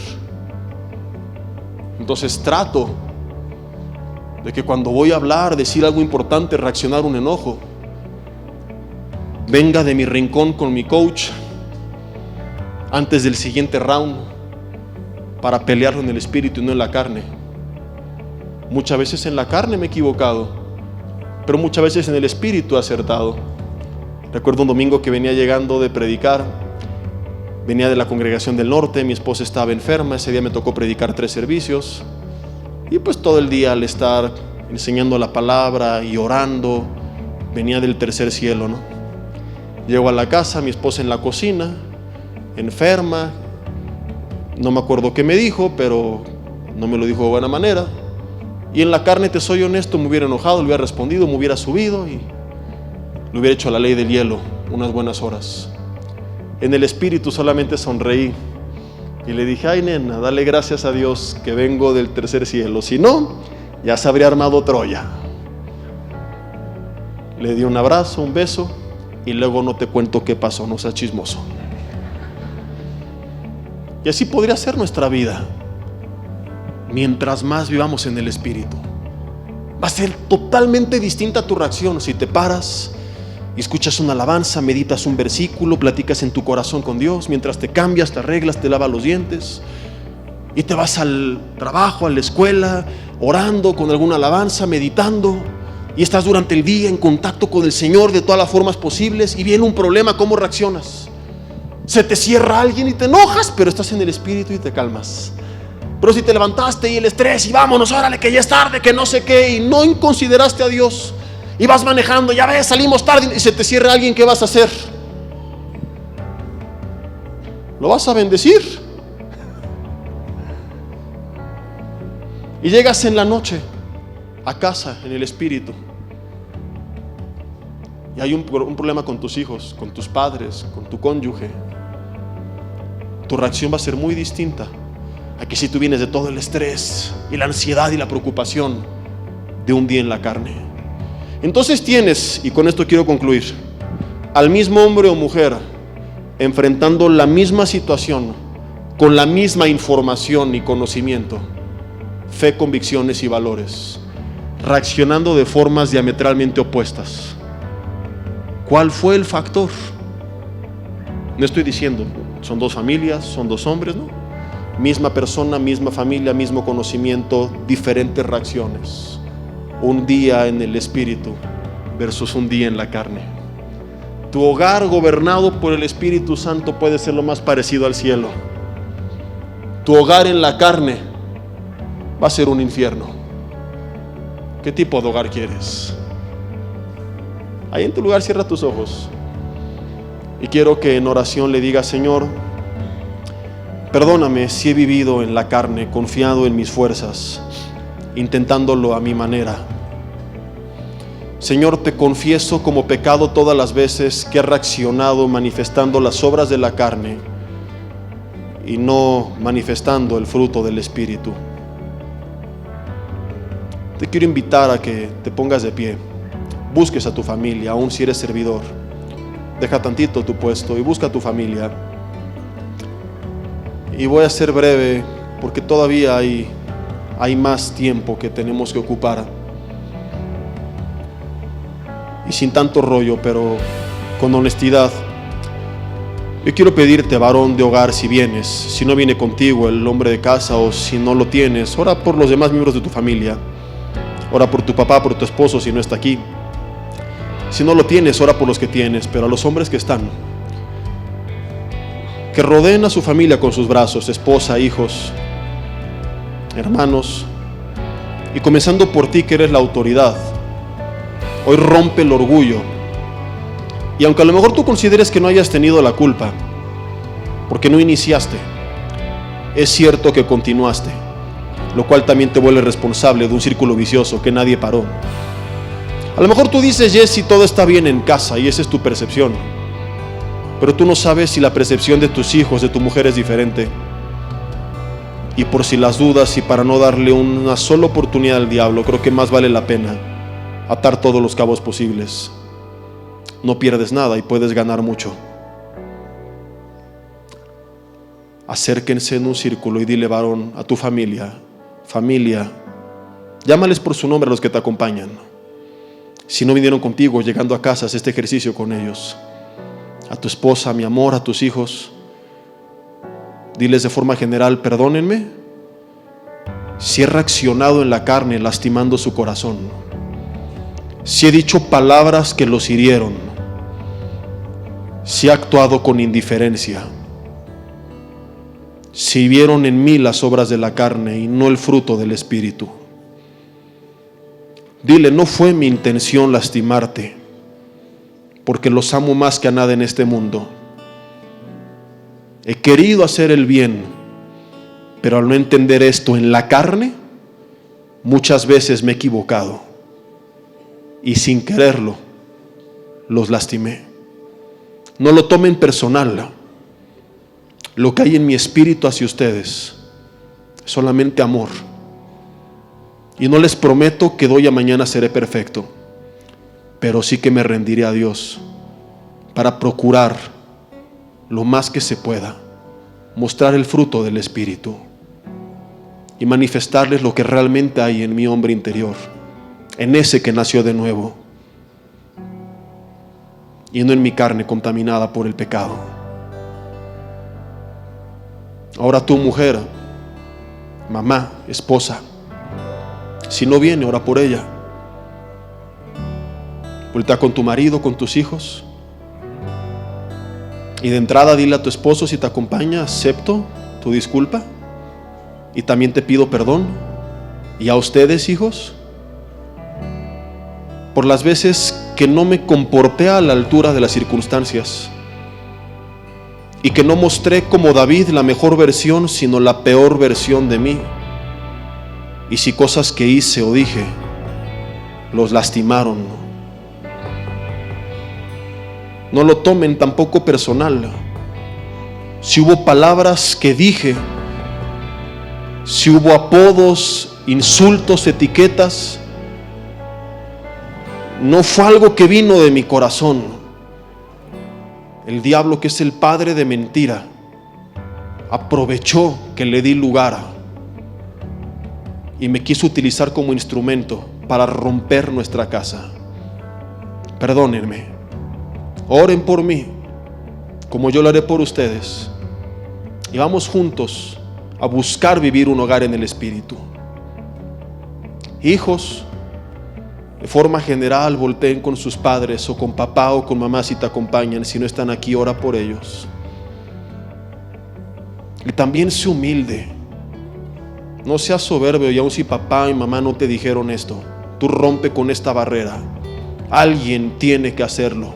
Entonces trato de que cuando voy a hablar, decir algo importante, reaccionar un enojo, venga de mi rincón con mi coach antes del siguiente round, para pelearlo en el Espíritu y no en la carne. Muchas veces en la carne me he equivocado, pero muchas veces en el Espíritu he acertado. Recuerdo un domingo que venía llegando de predicar, venía de la congregación del norte, mi esposa estaba enferma, ese día me tocó predicar 3 servicios, y pues todo el día al estar enseñando la palabra y orando, venía del tercer cielo, ¿no? Llego a la casa, mi esposa en la cocina, enferma, no me acuerdo qué me dijo, pero no me lo dijo de buena manera, y en la carne, te soy honesto, me hubiera enojado, le hubiera respondido, me hubiera subido y le hubiera hecho la ley del hielo unas buenas horas. En el Espíritu solamente sonreí y le dije: ay nena, dale gracias a Dios que vengo del tercer cielo, si no, ya se habría armado Troya. Le di un abrazo, un beso, y luego no te cuento qué pasó, no seas chismoso. Y así podría ser nuestra vida. Mientras más vivamos en el Espíritu, va a ser totalmente distinta tu reacción. Si te paras y escuchas una alabanza, meditas un versículo, platicas en tu corazón con Dios, mientras te cambias, te arreglas, te lavas los dientes y te vas al trabajo, a la escuela, orando con alguna alabanza, meditando, y estás durante el día en contacto con el Señor de todas las formas posibles, y viene un problema, ¿cómo reaccionas? Se te cierra alguien y te enojas, pero estás en el Espíritu y te calmas. Pero si te levantaste y el estrés, y vámonos, órale, que ya es tarde, que no sé qué, y no consideraste a Dios, y vas manejando, ya ves, salimos tarde, y se te cierra alguien, ¿qué vas a hacer? ¿Lo vas a bendecir? Y llegas en la noche a casa en el Espíritu, y hay un problema con tus hijos, con tus padres, con tu cónyuge. Tu reacción va a ser muy distinta a que si tú vienes de todo el estrés y la ansiedad y la preocupación de un día en la carne. Entonces tienes, y con esto quiero concluir, al mismo hombre o mujer enfrentando la misma situación, con la misma información y conocimiento, fe, convicciones y valores, reaccionando de formas diametralmente opuestas. ¿Cuál fue el factor? No estoy diciendo, Son dos familias, son dos hombres, ¿no? Misma persona, misma familia, mismo conocimiento, diferentes reacciones. Un día en el Espíritu versus un día en la carne. Tu hogar gobernado por el Espíritu Santo puede ser lo más parecido al cielo. Tu hogar en la carne va a ser un infierno. ¿Qué tipo de hogar quieres? Ahí en tu lugar cierra tus ojos. Y quiero que en oración le digas: Señor, perdóname si he vivido en la carne, confiado en mis fuerzas, intentándolo a mi manera. Señor, te confieso como pecado todas las veces que he reaccionado manifestando las obras de la carne y no manifestando el fruto del Espíritu. Te quiero invitar a que te pongas de pie, busques a tu familia, aun si eres servidor. Deja tantito tu puesto y busca a tu familia. Y voy a ser breve porque todavía hay más tiempo que tenemos que ocupar. Y sin tanto rollo, pero con honestidad. Yo quiero pedirte, varón de hogar, si vienes, si no viene contigo el hombre de casa o si no lo tienes, ora por los demás miembros de tu familia. Ora por tu papá, por tu esposo si no está aquí. Si no lo tienes, ora por los que tienes, pero a los hombres que están, que rodeen a su familia con sus brazos, esposa, hijos, hermanos, y comenzando por ti que eres la autoridad. Hoy rompe el orgullo. Y aunque a lo mejor tú consideres que no hayas tenido la culpa, porque no iniciaste, es cierto que continuaste, lo cual también te vuelve responsable de un círculo vicioso que nadie paró. A lo mejor tú dices: Jesse, todo está bien en casa, y esa es tu percepción, pero tú no sabes si la percepción de tus hijos, de tu mujer es diferente. Y por si las dudas y para no darle una sola oportunidad al diablo, creo que más vale la pena atar todos los cabos posibles. No pierdes nada y puedes ganar mucho. Acérquense en un círculo y dile, varón, a tu familia, llámales por su nombre a los que te acompañan. Si no vinieron contigo, llegando a casa, haz este ejercicio con ellos. A tu esposa, mi amor, a tus hijos, diles de forma general: perdónenme si he reaccionado en la carne lastimando su corazón, si he dicho palabras que los hirieron, si he actuado con indiferencia, si vieron en mí las obras de la carne y no el fruto del Espíritu. Dile: no fue mi intención lastimarte, porque los amo más que a nada en este mundo. He querido hacer el bien, pero al no entender esto en la carne, muchas veces me he equivocado y sin quererlo los lastimé. No lo tomen personal. Lo que hay en mi espíritu hacia ustedes es solamente amor. Y no les prometo que de hoy a mañana seré perfecto, pero sí que me rendiré a Dios para procurar lo más que se pueda mostrar el fruto del Espíritu y manifestarles lo que realmente hay en mi hombre interior, en ese que nació de nuevo y no en mi carne contaminada por el pecado. Ahora tú, mujer, mamá, esposa, si no viene, ora por ella. Voltea con tu marido, con tus hijos, y de entrada dile a tu esposo: si te acompaña, acepto tu disculpa y también te pido perdón. Y a ustedes, hijos, por las veces que no me comporté a la altura de las circunstancias y que no mostré como David la mejor versión, sino la peor versión de mí. Y si cosas que hice o dije los lastimaron, no lo tomen tampoco personal. Si hubo palabras que dije, si hubo apodos, insultos, etiquetas, no fue algo que vino de mi corazón. El diablo, que es el padre de mentira, aprovechó que le di lugar y me quiso utilizar como instrumento para romper nuestra casa. Perdónenme, oren por mí como yo lo haré por ustedes, y vamos juntos a buscar vivir un hogar en el Espíritu. Hijos, de forma general, volteen con sus padres o con papá o con mamá si te acompañan. Si no están aquí, ora por ellos. Y también sé humilde. No seas soberbio, y aun si papá y mamá no te dijeron esto, tú rompe con esta barrera. Alguien tiene que hacerlo.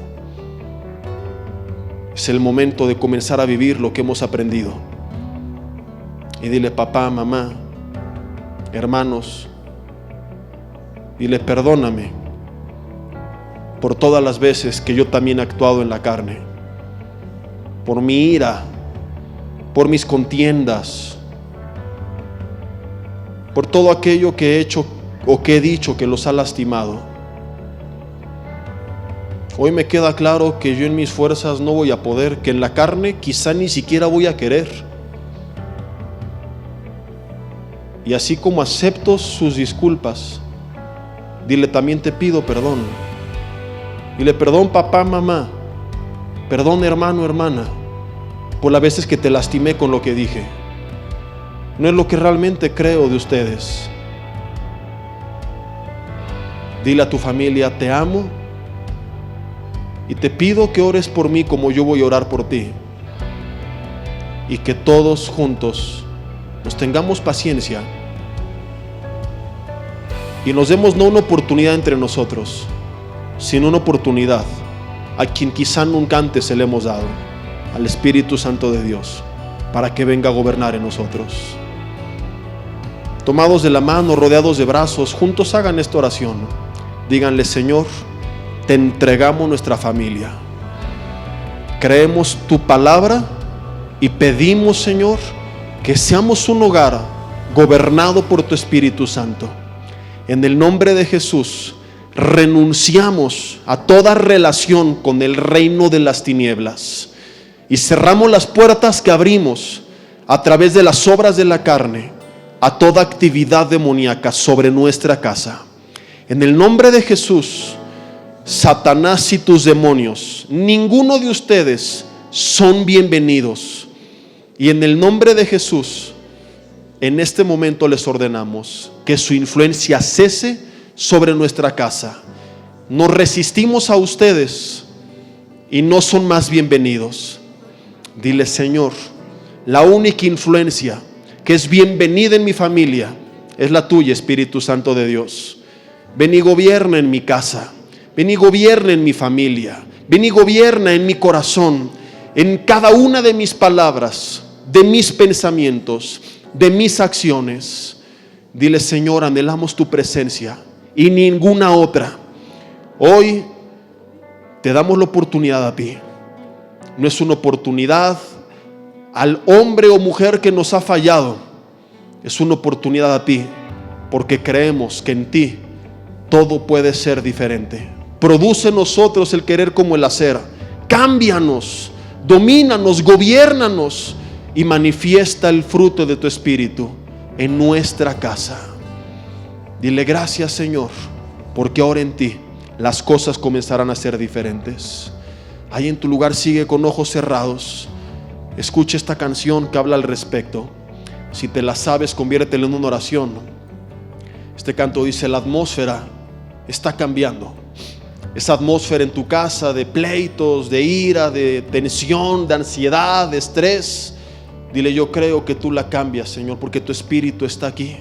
Es el momento de comenzar a vivir lo que hemos aprendido. Y dile: papá, mamá, hermanos, dile: perdóname por todas las veces que yo también he actuado en la carne, por mi ira, por mis contiendas, por todo aquello que he hecho o que he dicho que los ha lastimado. Hoy me queda claro que yo en mis fuerzas no voy a poder, que en la carne quizá ni siquiera voy a querer. Y así como acepto sus disculpas, dile: también te pido perdón. Dile: perdón, papá, mamá, perdón, hermano, hermana, por las veces que te lastimé con lo que dije. No es lo que realmente creo de ustedes. Dile a tu familia: te amo y te pido que ores por mí como yo voy a orar por ti, y que todos juntos nos tengamos paciencia y nos demos no una oportunidad entre nosotros, sino una oportunidad a quien quizá nunca antes se le hemos dado, al Espíritu Santo de Dios, para que venga a gobernar en nosotros. Tomados de la mano, rodeados de brazos, juntos hagan esta oración. Díganle: Señor, te entregamos nuestra familia. Creemos tu palabra y pedimos, Señor, que seamos un hogar gobernado por tu Espíritu Santo. En el nombre de Jesús, renunciamos a toda relación con el reino de las tinieblas y cerramos las puertas que abrimos a través de las obras de la carne a toda actividad demoníaca sobre nuestra casa. En el nombre de Jesús, Satanás y tus demonios, ninguno de ustedes son bienvenidos. Y en el nombre de Jesús, en este momento les ordenamos que su influencia cese sobre nuestra casa. Nos resistimos a ustedes y no son más bienvenidos. Dile: Señor, la única influencia que es bienvenida en mi familia es la tuya, Espíritu Santo de Dios. Ven y gobierna en mi casa. Ven y gobierna en mi familia. Ven y gobierna en mi corazón, en cada una de mis palabras, de mis pensamientos, de mis acciones. Dile: Señor, anhelamos tu presencia y ninguna otra. Hoy te damos la oportunidad a ti. No es una oportunidad al hombre o mujer que nos ha fallado. Es una oportunidad a ti, porque creemos que en ti todo puede ser diferente. Produce en nosotros el querer como el hacer. Cámbianos, domínanos, gobiérnanos y manifiesta el fruto de tu Espíritu en nuestra casa. Dile: gracias, Señor, porque ahora en ti las cosas comenzarán a ser diferentes. Ahí en tu lugar sigue con ojos cerrados. Escucha esta canción que habla al respecto. Si te la sabes, conviértela en una oración. Este canto dice: la atmósfera está cambiando. Esa atmósfera en tu casa de pleitos, de ira, de tensión, de ansiedad, de estrés. Dile: yo creo que tú la cambias, Señor, porque tu Espíritu está aquí.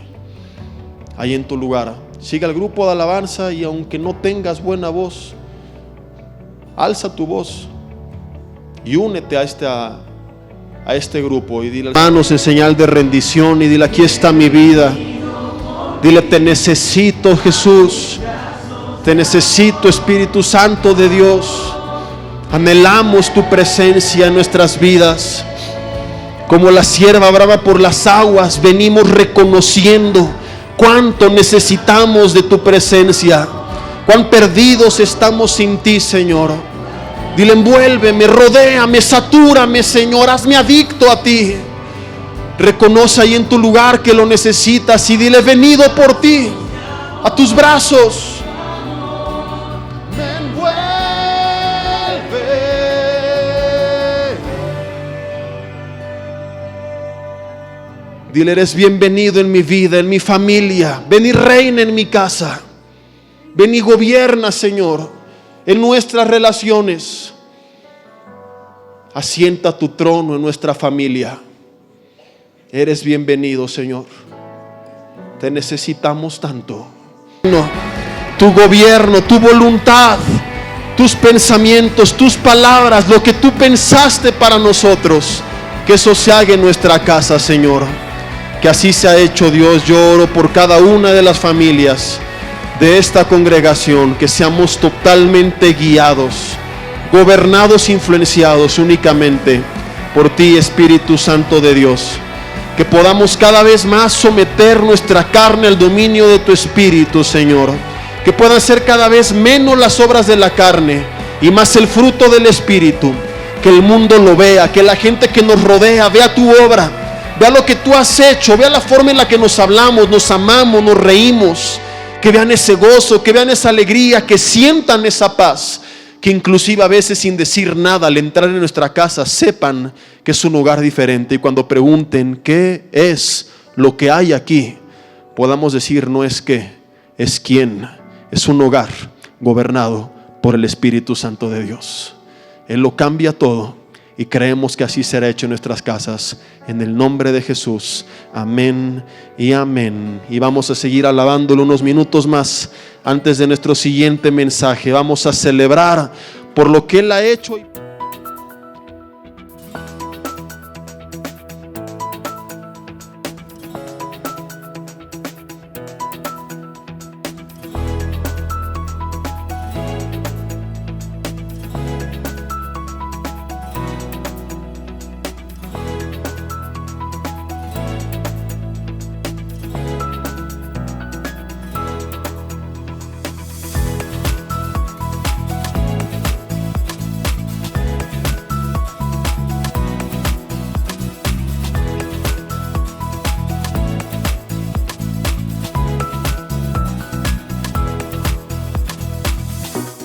Ahí en tu lugar. Sigue al grupo de alabanza y aunque no tengas buena voz, alza tu voz y únete a este grupo y dile: manos en señal de rendición, y dile: aquí está mi vida. Dile: te necesito, Jesús. Te necesito, Espíritu Santo de Dios. Anhelamos tu presencia en nuestras vidas. Como la sierva brava por las aguas, venimos reconociendo cuánto necesitamos de tu presencia, cuán perdidos estamos sin ti, Señor. Dile: envuélveme, rodéame, satúrame, Señor, hazme adicto a ti. Reconoce ahí en tu lugar que lo necesitas y dile: venido por ti, a tus brazos. Me envuelve. Dile, eres bienvenido en mi vida, en mi familia. Ven y reina en mi casa. Ven y gobierna, Señor, en nuestras relaciones. Asienta tu trono en nuestra familia. Eres bienvenido, Señor. Te necesitamos tanto. Tu gobierno, tu voluntad, tus pensamientos, tus palabras, lo que tú pensaste para nosotros, que eso se haga en nuestra casa, Señor. Que así se ha hecho, Dios. Yo oro por cada una de las familias de esta congregación, que seamos totalmente guiados, gobernados, influenciados únicamente por ti, Espíritu Santo de Dios. Que podamos cada vez más someter nuestra carne al dominio de tu Espíritu, Señor. Que puedan ser cada vez menos las obras de la carne y más el fruto del Espíritu. Que el mundo lo vea, que la gente que nos rodea vea tu obra, vea lo que tú has hecho, vea la forma en la que nos hablamos, nos amamos, nos reímos. Que vean ese gozo, que vean esa alegría, que sientan esa paz. Que inclusive a veces sin decir nada, al entrar en nuestra casa, sepan que es un hogar diferente. Y cuando pregunten qué es lo que hay aquí, podamos decir, no es qué, es quién. Es un hogar gobernado por el Espíritu Santo de Dios. Él lo cambia todo y creemos que así será hecho en nuestras casas. En el nombre de Jesús. Amén y amén. Y vamos a seguir alabándolo unos minutos más antes de nuestro siguiente mensaje. Vamos a celebrar por lo que Él ha hecho.